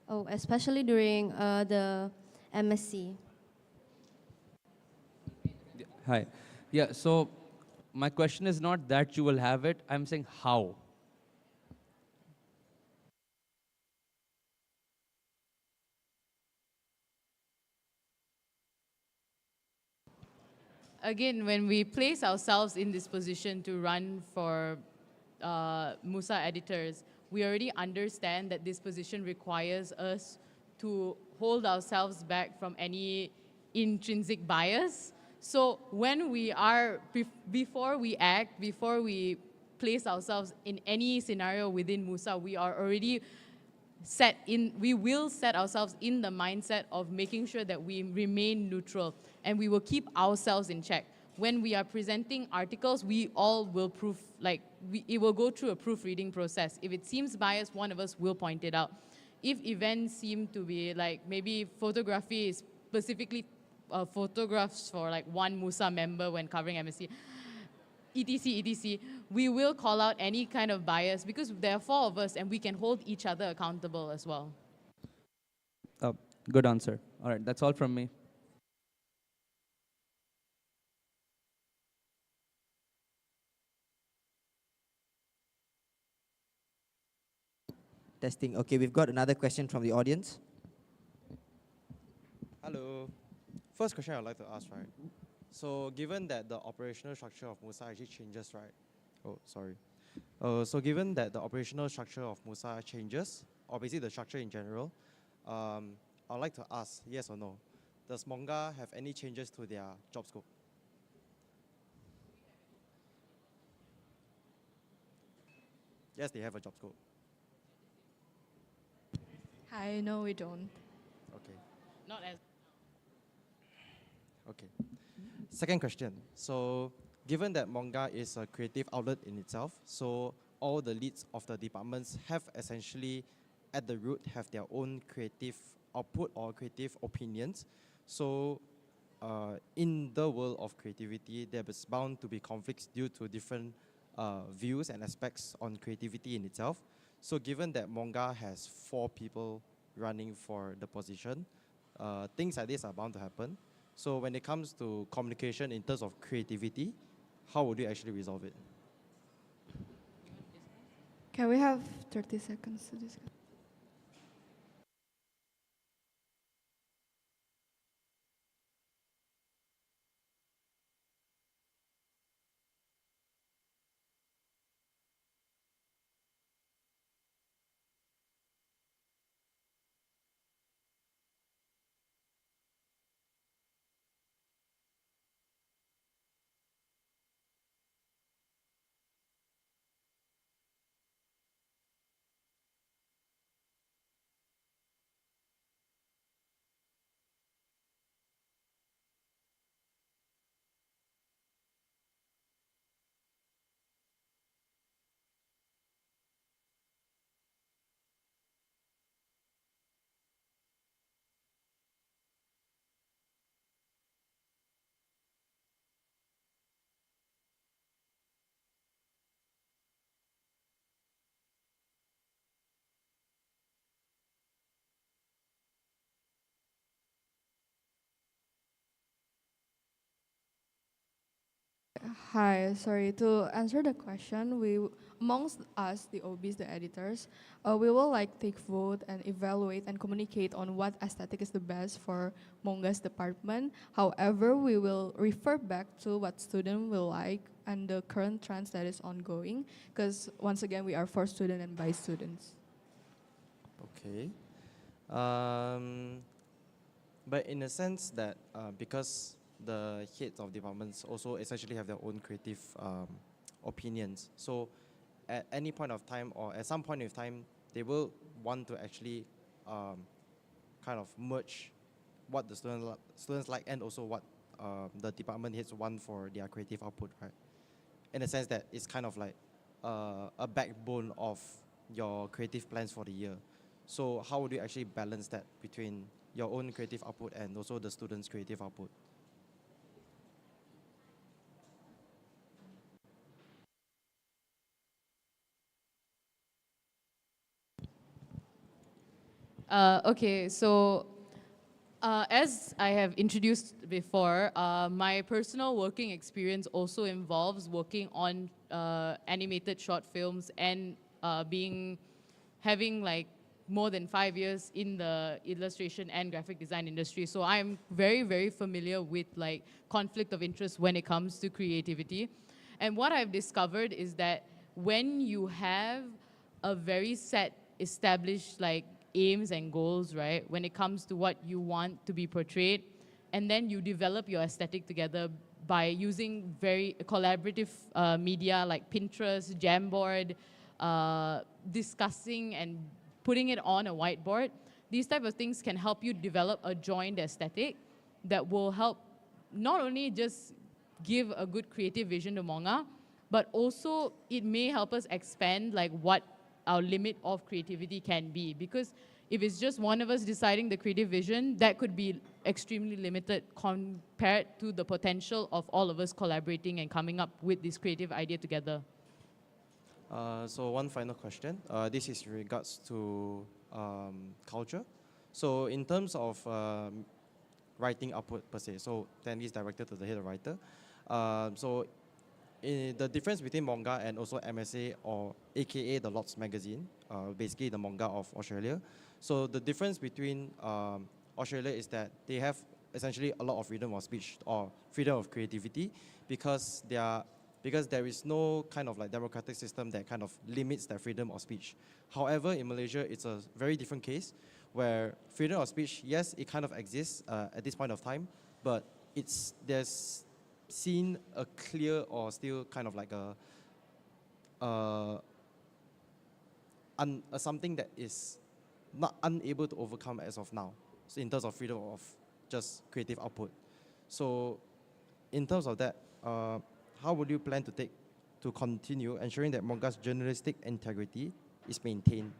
Oh, especially during the MSc. Hi. Yeah, so my question is not that you will have it, I'm saying how. Again, when we place ourselves in this position to run for MUSA editors, we already understand that this position requires us to hold ourselves back from any intrinsic bias. So when we are, before we act, before we place ourselves in any scenario within MUSA, we are already we will set ourselves in the mindset of making sure that we remain neutral and we will keep ourselves in check. When we are presenting articles, we all will it will go through a proofreading process. If it seems biased, one of us will point it out. If events seem to be like, maybe photography is specifically photographs for like one MUSA member when covering MSc, etc., we will call out any kind of bias because there are four of us and we can hold each other accountable as well. Good answer. All right, that's all from me. Testing. Okay, we've got another question from the audience. Hello. First question I'd like to ask, right? So given that the operational structure of MUSA actually changes, right? Oh, sorry. So given that the operational structure of MUSA changes, or basically the structure in general, I'd like to ask, yes or no, does Monga have any changes to their job scope? Yes, they have a job scope. Hi, no, we don't. Okay. Not as. Okay. Second question. So, given that Monga is a creative outlet in itself, so all the leads of the departments have essentially, at the root, have their own creative output or creative opinions. So, in the world of creativity, there is bound to be conflicts due to different views and aspects on creativity in itself. So, given that Monga has 4 people running for the position, things like this are bound to happen. So when it comes to communication in terms of creativity, how would you actually resolve it? Can we have 30 seconds to discuss? Hi, sorry. To answer the question, amongst us, the OBs, the editors, we will like take vote and evaluate and communicate on what aesthetic is the best for Monga's department. However, we will refer back to what student will like and the current trends that is ongoing. Because once again, we are for student and by students. Okay. But in a sense that because the heads of departments also essentially have their own creative opinions, so at any point of time or at some point of time, they will want to actually kind of merge what the students like and also what the department heads want for their creative output, right? In a sense that it's kind of like a backbone of your creative plans for the year. So how would you actually balance that between your own creative output and also the students' creative output? Okay, so as I have introduced before, my personal working experience also involves working on animated short films and having like more than 5 years in the illustration and graphic design industry. So I'm very, very familiar with like conflict of interest when it comes to creativity. And what I've discovered is that when you have a very set, established like aims and goals, right? When it comes to what you want to be portrayed, and then you develop your aesthetic together by using very collaborative media like Pinterest, Jamboard, discussing and putting it on a whiteboard. These type of things can help you develop a joint aesthetic that will help not only just give a good creative vision to Monga, but also it may help us expand like what our limit of creativity can be. Because if it's just one of us deciding the creative vision, that could be extremely limited compared to the potential of all of us collaborating and coming up with this creative idea together. So one final question. This is in regards to culture. So in terms of writing output per se, so then is directed to the head writer. So the difference between manga and also MSA, or AKA the Lots magazine, basically the manga of Australia. So the difference between Australia is that they have essentially a lot of freedom of speech or freedom of creativity because there is no kind of like democratic system that kind of limits their freedom of speech. However, in Malaysia, it's a very different case where freedom of speech, yes, it kind of exists at this point of time, but there's seen a clear or still kind of like something that is not unable to overcome as of now. So in terms of freedom of just creative output. So in terms of that, how would you plan to continue ensuring that manga's journalistic integrity is maintained?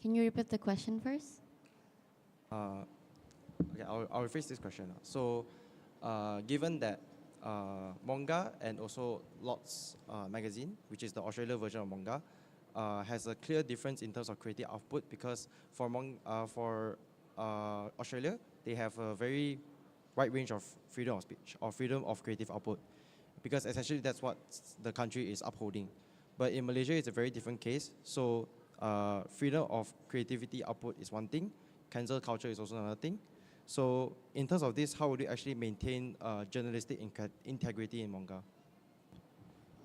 Can you repeat the question first? Okay, I'll rephrase this question. So, given that manga and also Lots magazine, which is the Australia version of manga, has a clear difference in terms of creative output because for Australia, they have a very wide range of freedom of speech or freedom of creative output because essentially that's what the country is upholding. But in Malaysia, it's a very different case. So freedom of creativity output is one thing, cancel culture is also another thing. So in terms of this, how would you actually maintain journalistic integrity in manga?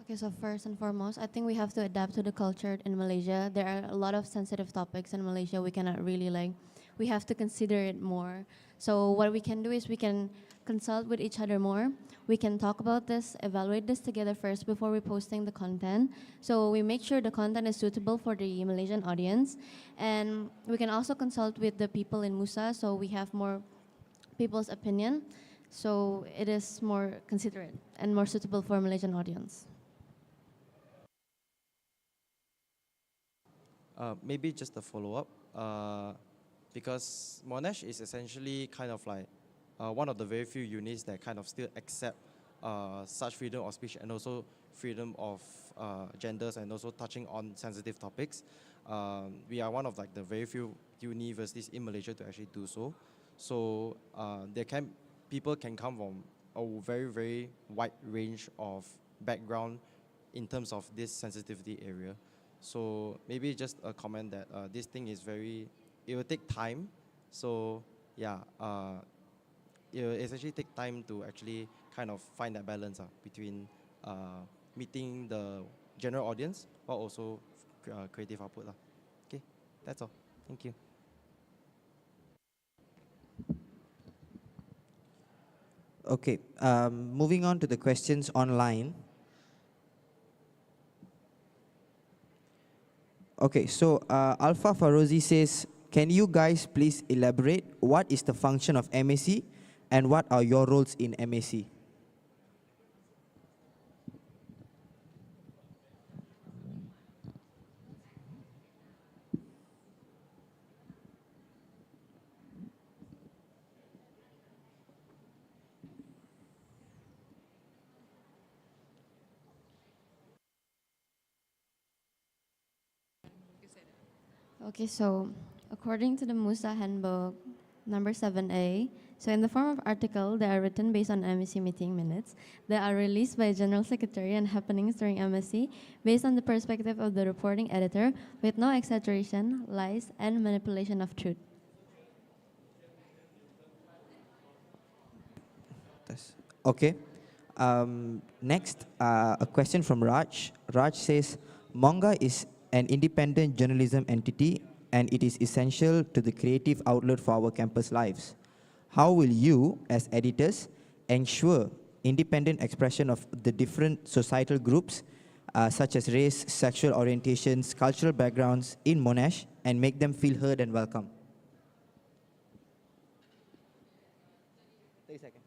Okay, so first and foremost, I think we have to adapt to the culture in Malaysia. There are a lot of sensitive topics in Malaysia. We cannot really we have to consider it more. So what we can do is we can consult with each other more. We can talk about this, evaluate this together first before we posting the content. So we make sure the content is suitable for the Malaysian audience. And we can also consult with the people in MUSA so we have more people's opinion. So it is more considerate and more suitable for Malaysian audience. Maybe just a follow-up, because Monash is essentially kind of like one of the very few units that kind of still accept such freedom of speech and also freedom of genders and also touching on sensitive topics. We are one of like the very few universities in Malaysia to actually do so. So people can come from a very, very wide range of background in terms of this sensitivity area. So maybe just a comment that this thing is it will take time. So yeah, it will essentially take time to actually kind of find that balance between meeting the general audience while also creative output. Okay, That's all. Thank you. Okay, moving on to the questions online. Okay, so Alpha Farozi says, can you guys please elaborate what is the function of MAC and what are your roles in MAC? Okay, so according to the MUSA handbook number 7A, so in the form of article, they are written based on MSc meeting minutes. They are released by General Secretary and happenings during MSc based on the perspective of the reporting editor with no exaggeration, lies, and manipulation of truth. Okay. Next, a question from Raj. Raj says, Monga is an independent journalism entity and it is essential to the creative outlet for our campus lives. How will you, as editors, ensure independent expression of the different societal groups, such as race, sexual orientations, cultural backgrounds in Monash, and make them feel heard and welcome? 30 seconds.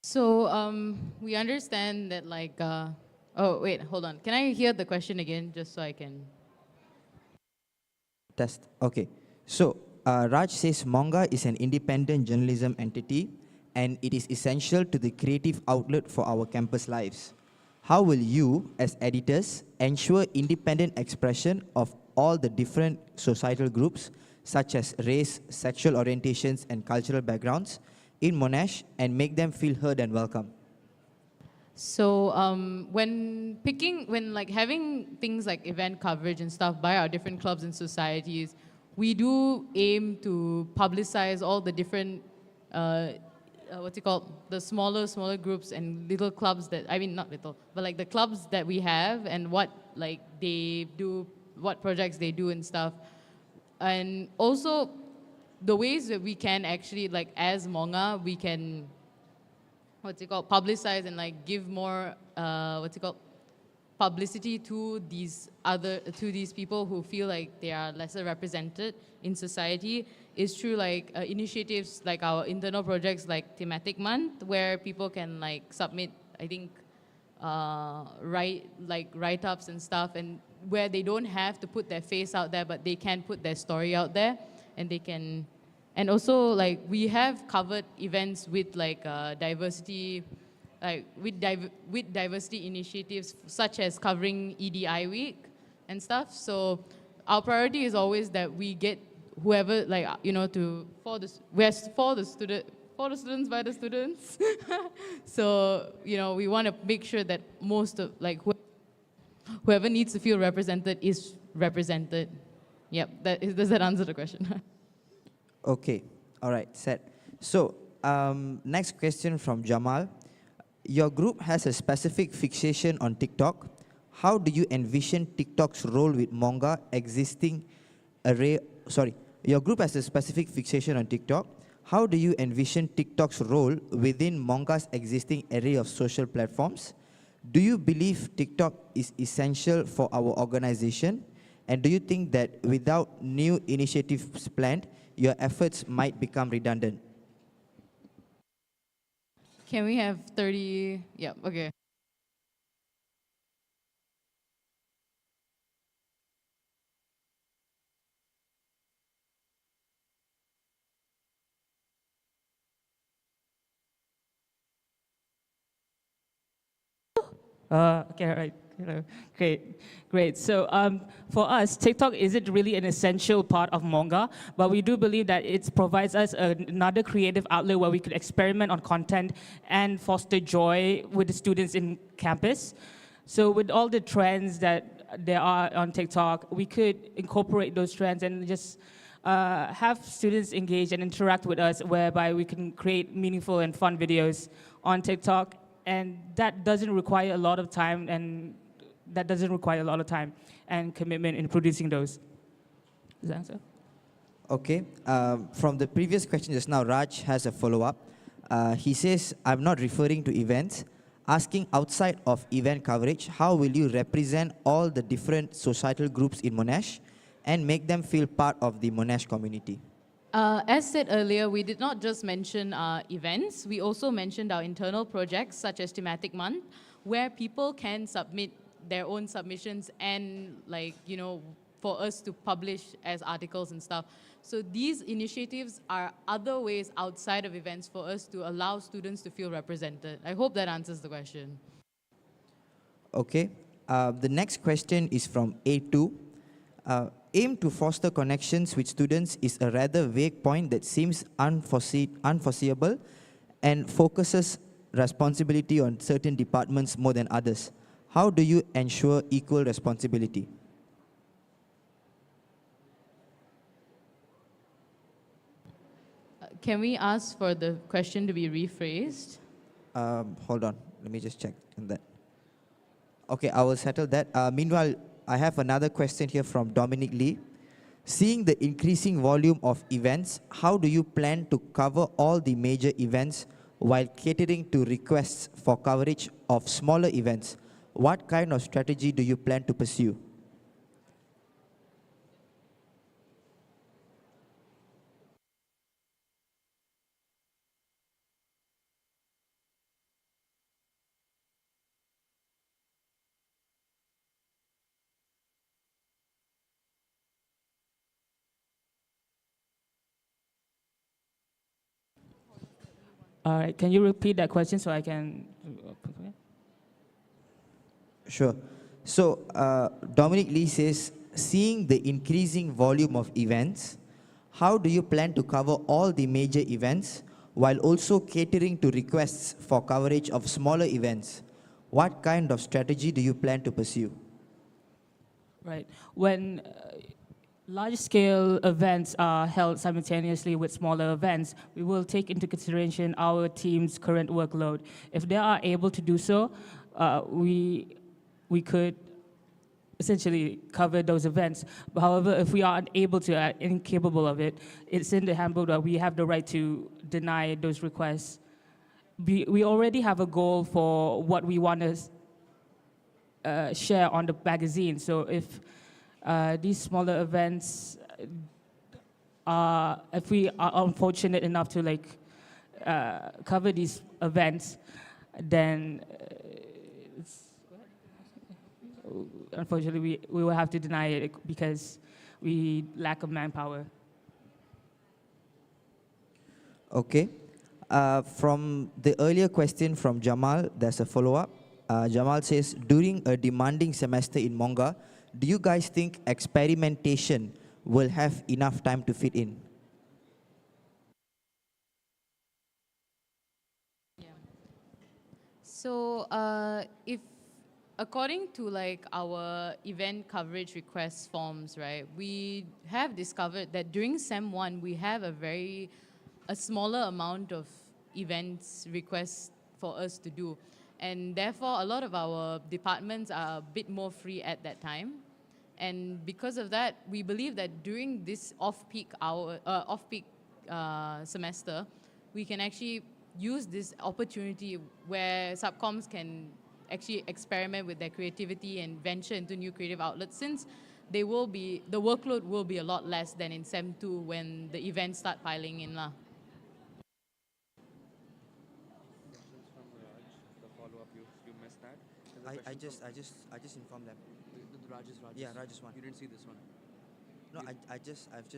So we understand that oh wait, hold on. Can I hear the question again just so I can? Test. Okay. So, Raj says Monga is an independent journalism entity and it is essential to the creative outlet for our campus lives. How will you, as editors, ensure independent expression of all the different societal groups, such as race, sexual orientations, and cultural backgrounds, in Monash and make them feel heard and welcome? So when like having things like event coverage and stuff by our different clubs and societies, we do aim to publicize all the different, what's it called, the smaller groups and little clubs that, I mean not little, but like the clubs that we have and what like they do, what projects they do and stuff. And also the ways that we can actually like as Monga, we can what's it called, publicize and like give more, what's it called, publicity to these people who feel like they are lesser represented in society is through like initiatives like our internal projects like Thematic Month, where people can like submit, I think, write-ups and stuff, and where they don't have to put their face out there, but they can put their story out there, and they can. And also, like, we have covered events with like diversity, like with diversity initiatives such as covering EDI week and stuff. So our priority is always that we get whoever, like, you know, we're for the students by the students. So, you know, we want to make sure that most of, like, whoever needs to feel represented is represented. Yep, does that answer the question? Okay, all right, set. So, next question from Jamal. Your group has a specific fixation on TikTok. How do you envision TikTok's role with Monga existing array? Sorry, your group has a specific fixation on TikTok. How do you envision TikTok's role within Monga's existing array of social platforms? Do you believe TikTok is essential for our organization? And do you think that without new initiatives planned, your efforts might become redundant? Can we have 30? Yeah, okay. Okay, all right. Great. So for us, TikTok isn't really an essential part of Monga, but we do believe that it provides us another creative outlet where we could experiment on content and foster joy with the students in campus. So with all the trends that there are on TikTok, we could incorporate those trends and just have students engage and interact with us, whereby we can create meaningful and fun videos on TikTok, and that doesn't require a lot of time and commitment in producing those. Does that answer? Okay. From the previous question just now, Raj has a follow-up. He says, I'm not referring to events. Asking outside of event coverage, how will you represent all the different societal groups in Monash and make them feel part of the Monash community? As said earlier, we did not just mention events, we also mentioned our internal projects such as Thematic Month, where people can submit their own submissions and for us to publish as articles and stuff. So these initiatives are other ways outside of events for us to allow students to feel represented. I hope that answers the question. Okay. The next question is from A2. Aim to foster connections with students is a rather vague point that seems unforeseeable and focuses responsibility on certain departments more than others. How do you ensure equal responsibility? Can we ask for the question to be rephrased? Hold on, let me just check on that. Okay, I will settle that. Meanwhile, I have another question here from Dominic Lee. Seeing the increasing volume of events, how do you plan to cover all the major events while catering to requests for coverage of smaller events? What kind of strategy do you plan to pursue? All right, can you repeat that question so I can... Sure. So, Dominic Lee says, seeing the increasing volume of events, how do you plan to cover all the major events while also catering to requests for coverage of smaller events? What kind of strategy do you plan to pursue? Right. When large-scale events are held simultaneously with smaller events, we will take into consideration our team's current workload. If they are able to do so, we could essentially cover those events. But however, if we are unable to, incapable of it, it's in the handbook that we have the right to deny those requests. We already have a goal for what we want to share on the magazine. So if these smaller events if we are unfortunate enough to cover these events, then unfortunately we will have to deny it because we lack of manpower. Okay. From the earlier question from Jamal, there's a follow-up. Jamal says, during a demanding semester in Monga, do you guys think experimentation will have enough time to fit in? So if according to our event coverage request forms, right, we have discovered that during Sem 1 we have a smaller amount of events requests for us to do, and therefore a lot of our departments are a bit more free at that time. And because of that, we believe that during this off-peak semester, we can actually use this opportunity where subcoms can actually experiment with their creativity and venture into new creative outlets, since the workload will be a lot less than in Sem 2 when the events start piling in. I just informed them. Raj. Yeah, Raj is one. You didn't see this one. No, I've just spoken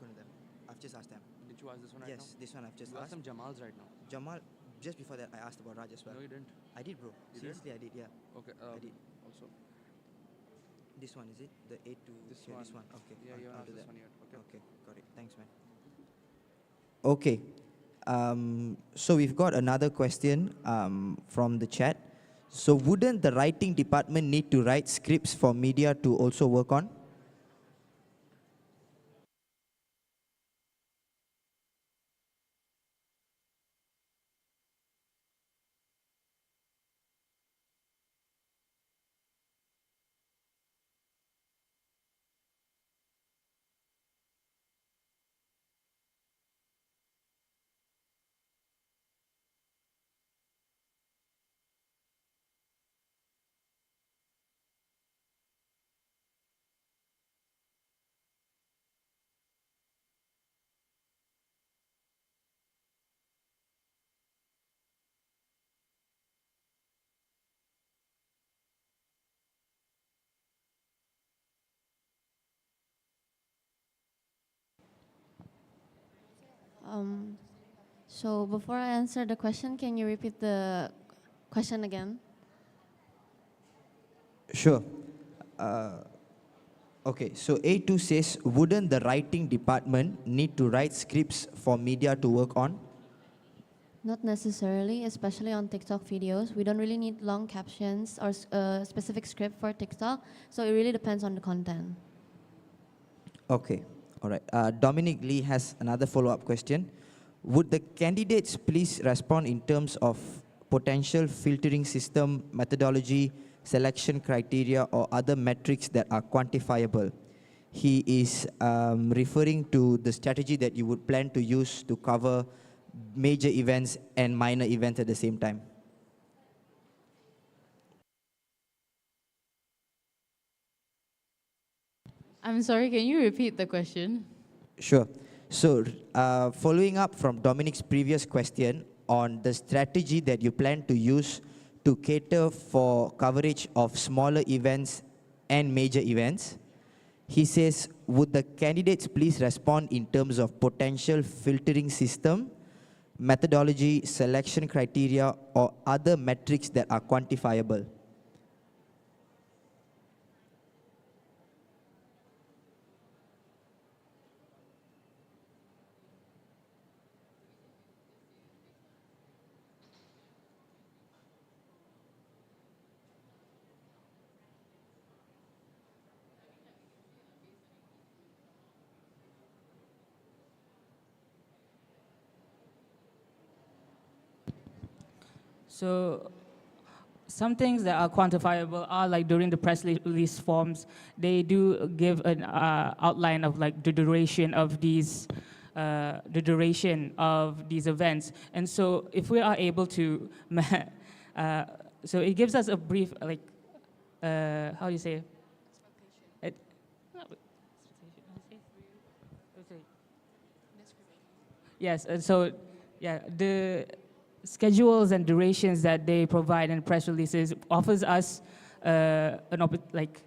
to them. I've just asked them. Did you ask this one right now? Yes, this one I've just asked. asked. Some Jamals right now. Jamal, just before that, I asked about Raj as well. No, you didn't. I did, bro. You Seriously, did? I did, yeah. Okay. I did. Also. This one, is it? The A2? This yeah, one. This one. Okay. Yeah, you I'll have do this that. one yet. Okay. Okay, got it. Thanks, man. Okay. So we've got another question from the chat. So wouldn't the writing department need to write scripts for media to also work on? So before I answer the question, can you repeat the question again? Sure. Okay, so A2 says, wouldn't the writing department need to write scripts for media to work on? Not necessarily, especially on TikTok videos. We don't really need long captions or a specific script for TikTok, so it really depends on the content. Okay, all right. Dominic Lee has another follow-up question. Would the candidates please respond in terms of potential filtering system, methodology, selection criteria, or other metrics that are quantifiable? He is referring to the strategy that you would plan to use to cover major events and minor events at the same time. I'm sorry, can you repeat the question? Sure. So, following up from Dominic's previous question on the strategy that you plan to use to cater for coverage of smaller events and major events, he says, would the candidates please respond in terms of potential filtering system, methodology, selection criteria, or other metrics that are quantifiable? So some things that are quantifiable are like during the press release forms, they do give an outline of like the duration of these events. And so if we are able to, so it gives us a brief, like, how do you say? Yes, and so, yeah, the schedules and durations that they provide in press releases offers us like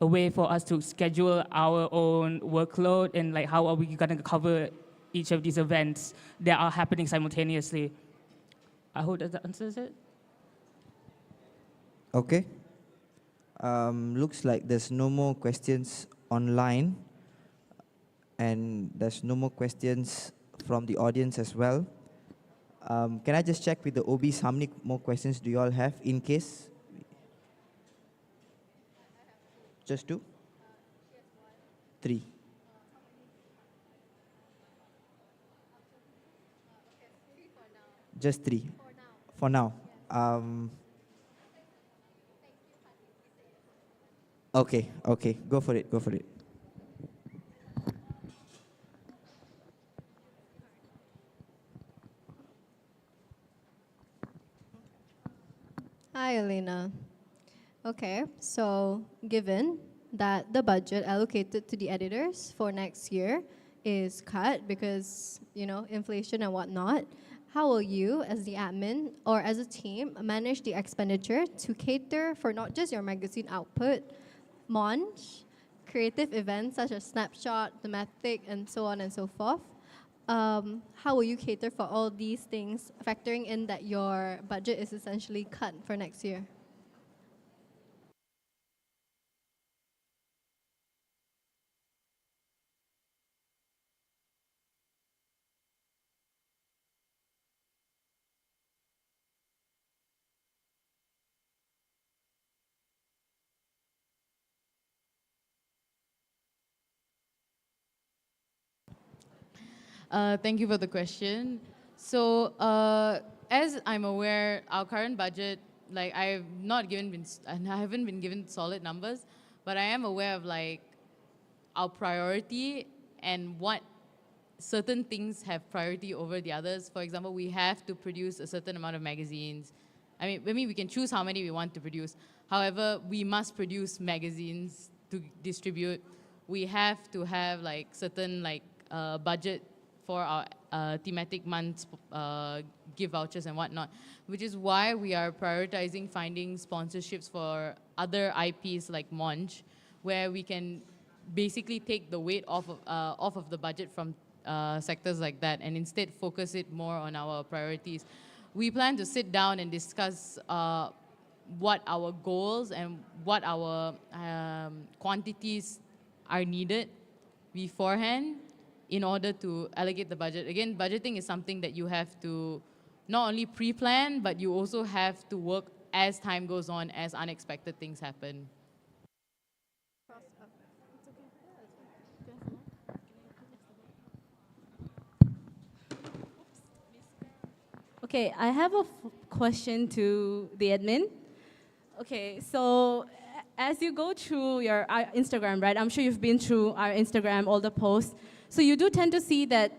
a way for us to schedule our own workload and like how are we going to cover each of these events that are happening simultaneously. I hope that answers it. Okay. Looks like there's no more questions online, and there's no more questions from the audience as well. Can I just check with the OBs how many more questions do you all have in case? Just two? Three. Just three. For now. Okay, okay. Go for it, go for it. Hi, Elena. Okay, so given that the budget allocated to the editors for next year is cut because, you know, inflation and whatnot, how will you, as the admin or as a team, manage the expenditure to cater for not just your magazine output, Monch, creative events such as Snapshot, Thematic, and so on and so forth, how will you cater for all these things, factoring in that your budget is essentially cut for next year? Thank you for the question. So, as I'm aware, our current budget, like I haven't been given solid numbers, but I am aware of like our priority and what certain things have priority over the others. For example, we have to produce a certain amount of magazines. I mean, we can choose how many we want to produce. However, we must produce magazines to distribute. We have to have like certain like budget for our thematic months, gift vouchers and whatnot, which is why we are prioritizing finding sponsorships for other IPs like Monch, where we can basically take the weight off of the budget from sectors like that and instead focus it more on our priorities. We plan to sit down and discuss what our goals and what our quantities are needed beforehand in order to allocate the budget. Again, budgeting is something that you have to not only pre-plan, but you also have to work as time goes on, as unexpected things happen. Okay, I have a question to the admin. Okay, so as you go through your Instagram, right? I'm sure you've been through our Instagram, all the posts. So you do tend to see that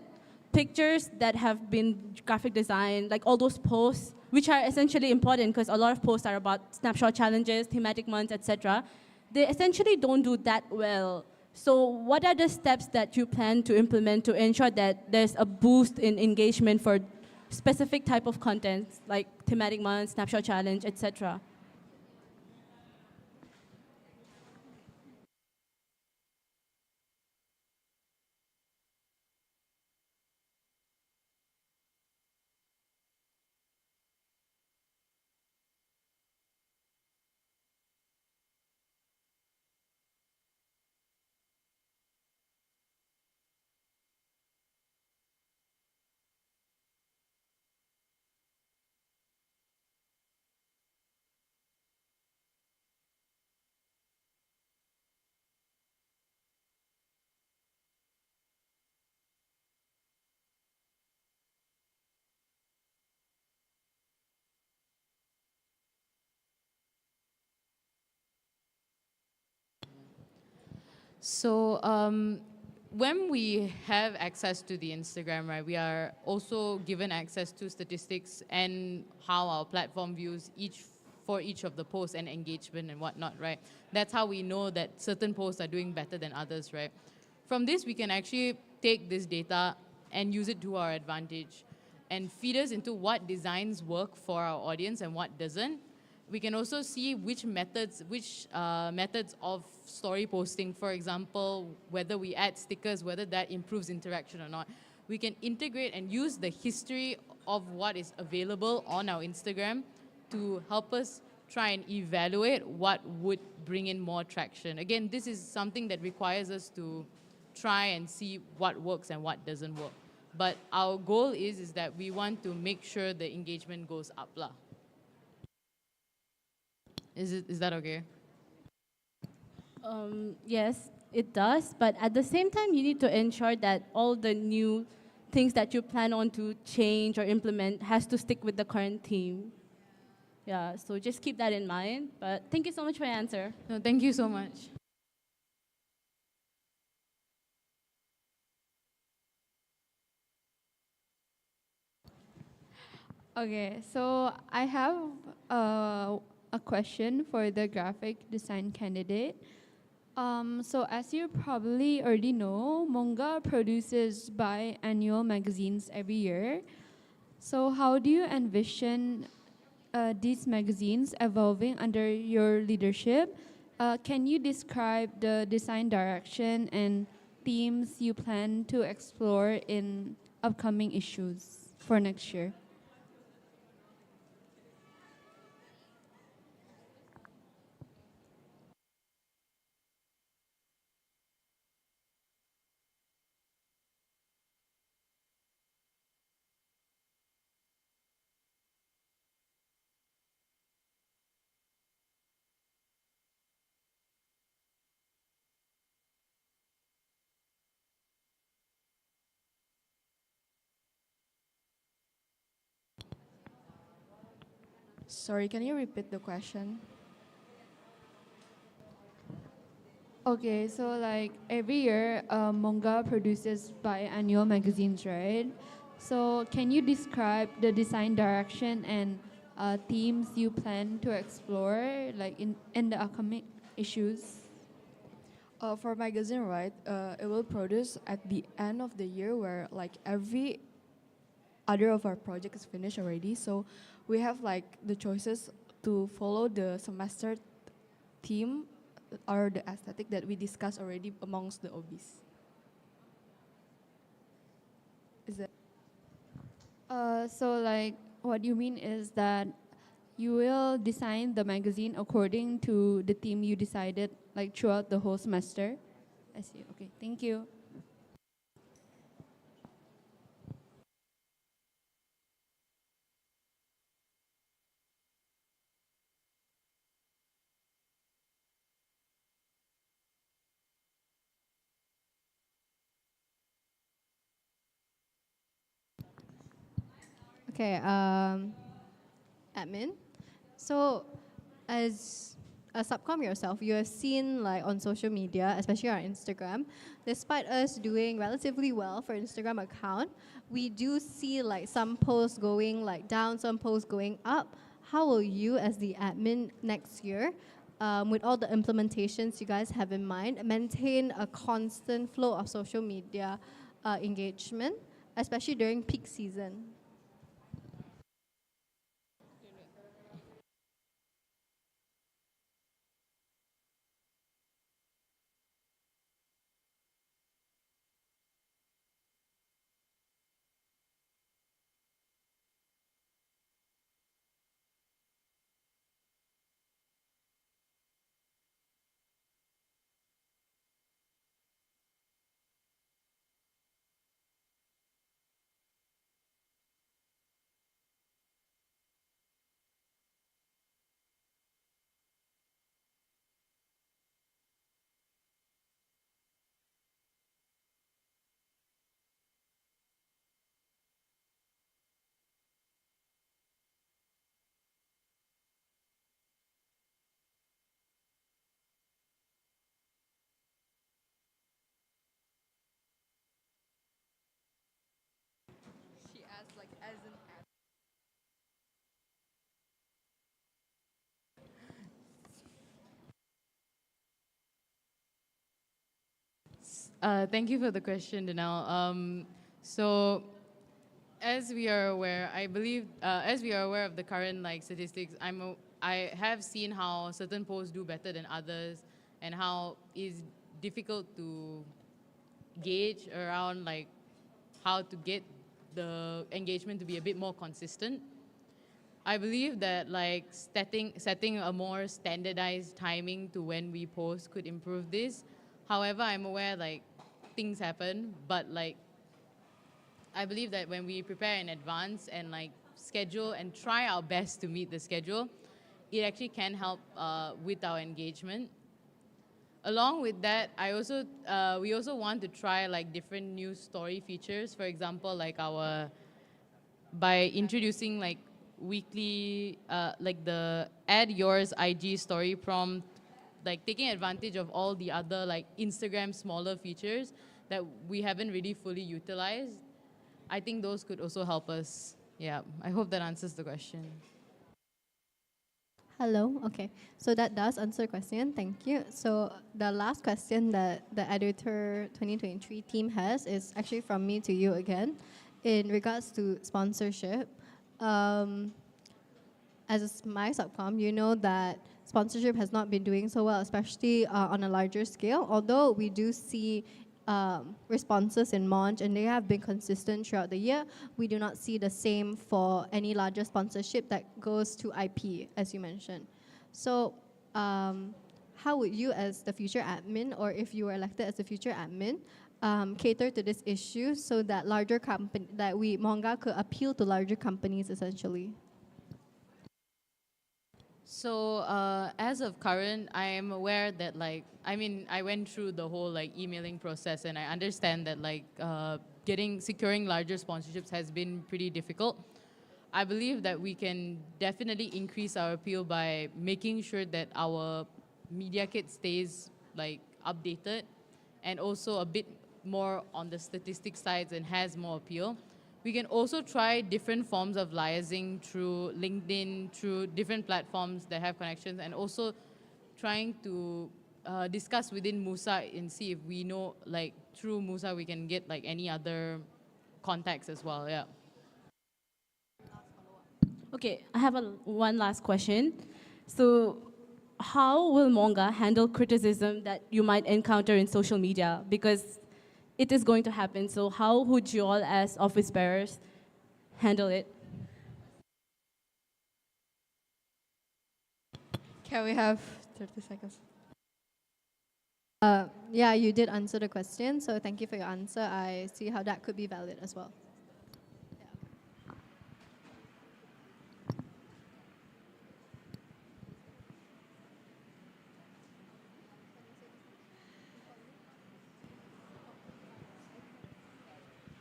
pictures that have been graphic designed, like all those posts, which are essentially important because a lot of posts are about snapshot challenges, thematic months, etc. They essentially don't do that well. So what are the steps that you plan to implement to ensure that there's a boost in engagement for specific type of content, like thematic months, snapshot challenge, etc.? So when we have access to the Instagram, right, we are also given access to statistics and how our platform views each of the posts and engagement and whatnot, right? That's how we know that certain posts are doing better than others, right? From this, we can actually take this data and use it to our advantage and feed us into what designs work for our audience and what doesn't. We can also see which methods of story posting, for example, whether we add stickers, whether that improves interaction or not. We can integrate and use the history of what is available on our Instagram to help us try and evaluate what would bring in more traction. Again, this is something that requires us to try and see what works and what doesn't work. But our goal is that we want to make sure the engagement goes up lah. Is that okay? Yes, it does. But at the same time, you need to ensure that all the new things that you plan on to change or implement has to stick with the current theme. Yeah, so just keep that in mind. But thank you so much for your answer. No, thank you so much. Okay, so I have a question for the graphic design candidate. So as you probably already know, Monga produces biannual magazines every year. So how do you envision these magazines evolving under your leadership? Can you describe the design direction and themes you plan to explore in upcoming issues for next year? Sorry, can you repeat the question? Okay, so like every year, manga produces biannual magazines, right? So can you describe the design direction and themes you plan to explore, like in the upcoming issues? For magazine, right, it will produce at the end of the year where like every other of our project is finished already. So we have like the choices to follow the semester theme or the aesthetic that we discussed already amongst the OBs. Is that? So like what you mean is that you will design the magazine according to the theme you decided like throughout the whole semester? I see. Okay, thank you. Okay, admin. So, as a subcom yourself, you have seen like on social media, especially on Instagram, despite us doing relatively well for Instagram account, we do see like some posts going like down, some posts going up. How will you, as the admin next year, with all the implementations you guys have in mind, maintain a constant flow of social media engagement, especially during peak season? She asked like as an Thank you for the question, Danelle. So, as we are aware, I believe, as we are aware of the current like statistics, I have seen how certain posts do better than others, and how it's difficult to gauge around like how to get the engagement to be a bit more consistent. I believe that like setting a more standardized timing to when we post could improve this. However, I'm aware like things happen, but like I believe that when we prepare in advance and like schedule and try our best to meet the schedule, it actually can help with our engagement. Along with that, we also want to try like different new story features. For example, like by introducing like weekly, like the add yours IG story prompt, like taking advantage of all the other like Instagram smaller features that we haven't really fully utilized. I think those could also help us. Yeah, I hope that answers the question. Hello. Okay. So that does answer the question. Thank you. So the last question that the editor 2023 team has is actually from me to you again, in regards to sponsorship. Um, as my subcom, you know that sponsorship has not been doing so well, especially on a larger scale. Although we do see responses in Monch, and they have been consistent throughout the year. We do not see the same for any larger sponsorship that goes to IP, as you mentioned. So how would you, as the future admin, or if you were elected as the future admin, cater to this issue so that Monga could appeal to larger companies essentially? So as of current, I am aware that I went through the whole emailing process, and I understand that securing larger sponsorships has been pretty difficult. I believe that we can definitely increase our appeal by making sure that our media kit stays updated, and also a bit more on the statistics sides and has more appeal. We can also try different forms of liaising through LinkedIn, through different platforms that have connections, and also trying to discuss within MUSA and see if we know, through MUSA, we can get any other contacts as well, yeah. Okay, I have one last question. So how will Monga handle criticism that you might encounter in social media? Because it is going to happen. So how would you all as office bearers handle it? Can we have 30 seconds? Yeah, you did answer the question, so thank you for your answer. I see how that could be valid as well.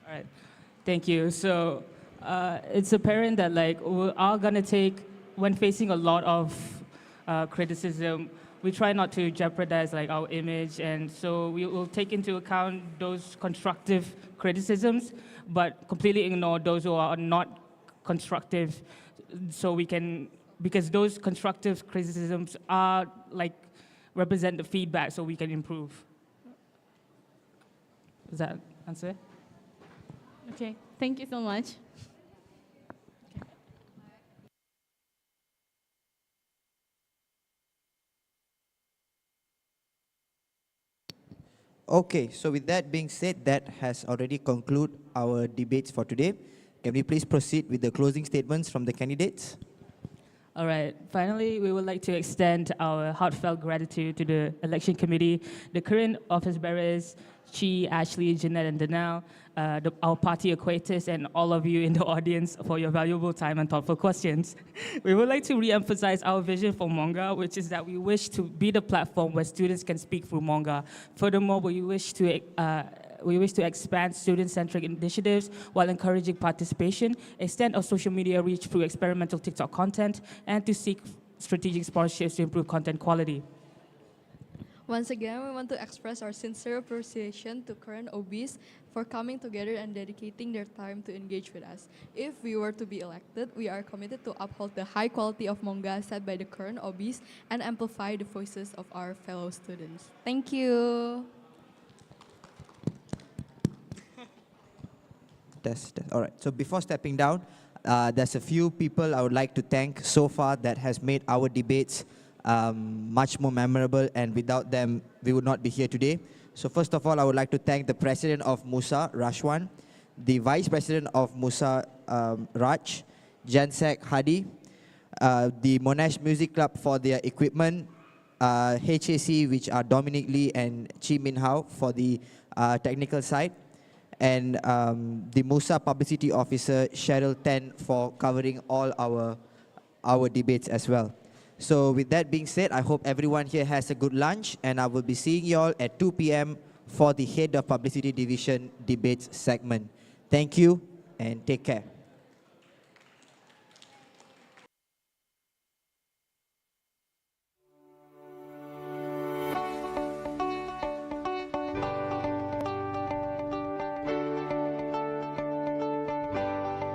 All right, thank you. So it's apparent that we are gonna take, when facing a lot of criticism, we try not to jeopardize our image, and so we will take into account those constructive criticisms, but completely ignore those who are not constructive, so we can, because those constructive criticisms are represent the feedback, so we can improve. Does that answer? Okay, thank you so much. Okay, so with that being said, that has already concluded our debates for today. Can we please proceed with the closing statements from the candidates? All right. Finally, we would like to extend our heartfelt gratitude to the election committee, the current office bearers, Chi, Ashley, Jeanette, and Danelle, our party equators, and all of you in the audience for your valuable time and thoughtful questions. We would like to re-emphasize our vision for Monga, which is that we wish to be the platform where students can speak through Monga. Furthermore, we wish to expand student-centric initiatives while encouraging participation, extend our social media reach through experimental TikTok content, and to seek strategic sponsorships to improve content quality. Once again, we want to express our sincere appreciation to current OBs for coming together and dedicating their time to engage with us. If we were to be elected, we are committed to uphold the high quality of Monga set by the current OBs and amplify the voices of our fellow students. Thank you. All right, so before stepping down, there's a few people I would like to thank so far that has made our debates much more memorable, and without them, we would not be here today. So first of all, I would like to thank the president of MUSA, Rashwan, the vice president of MUSA, Raj, Jansek Hadi, the Monash Music Club for their equipment, HAC, which are Dominic Lee and Chi Min Hao for the technical side, and the MUSA publicity officer, Cheryl Ten, for covering all our debates as well. So with that being said, I hope everyone here has a good lunch, and I will be seeing you all at 2 p.m. for the Head of Publicity Division debates segment. Thank you and take care.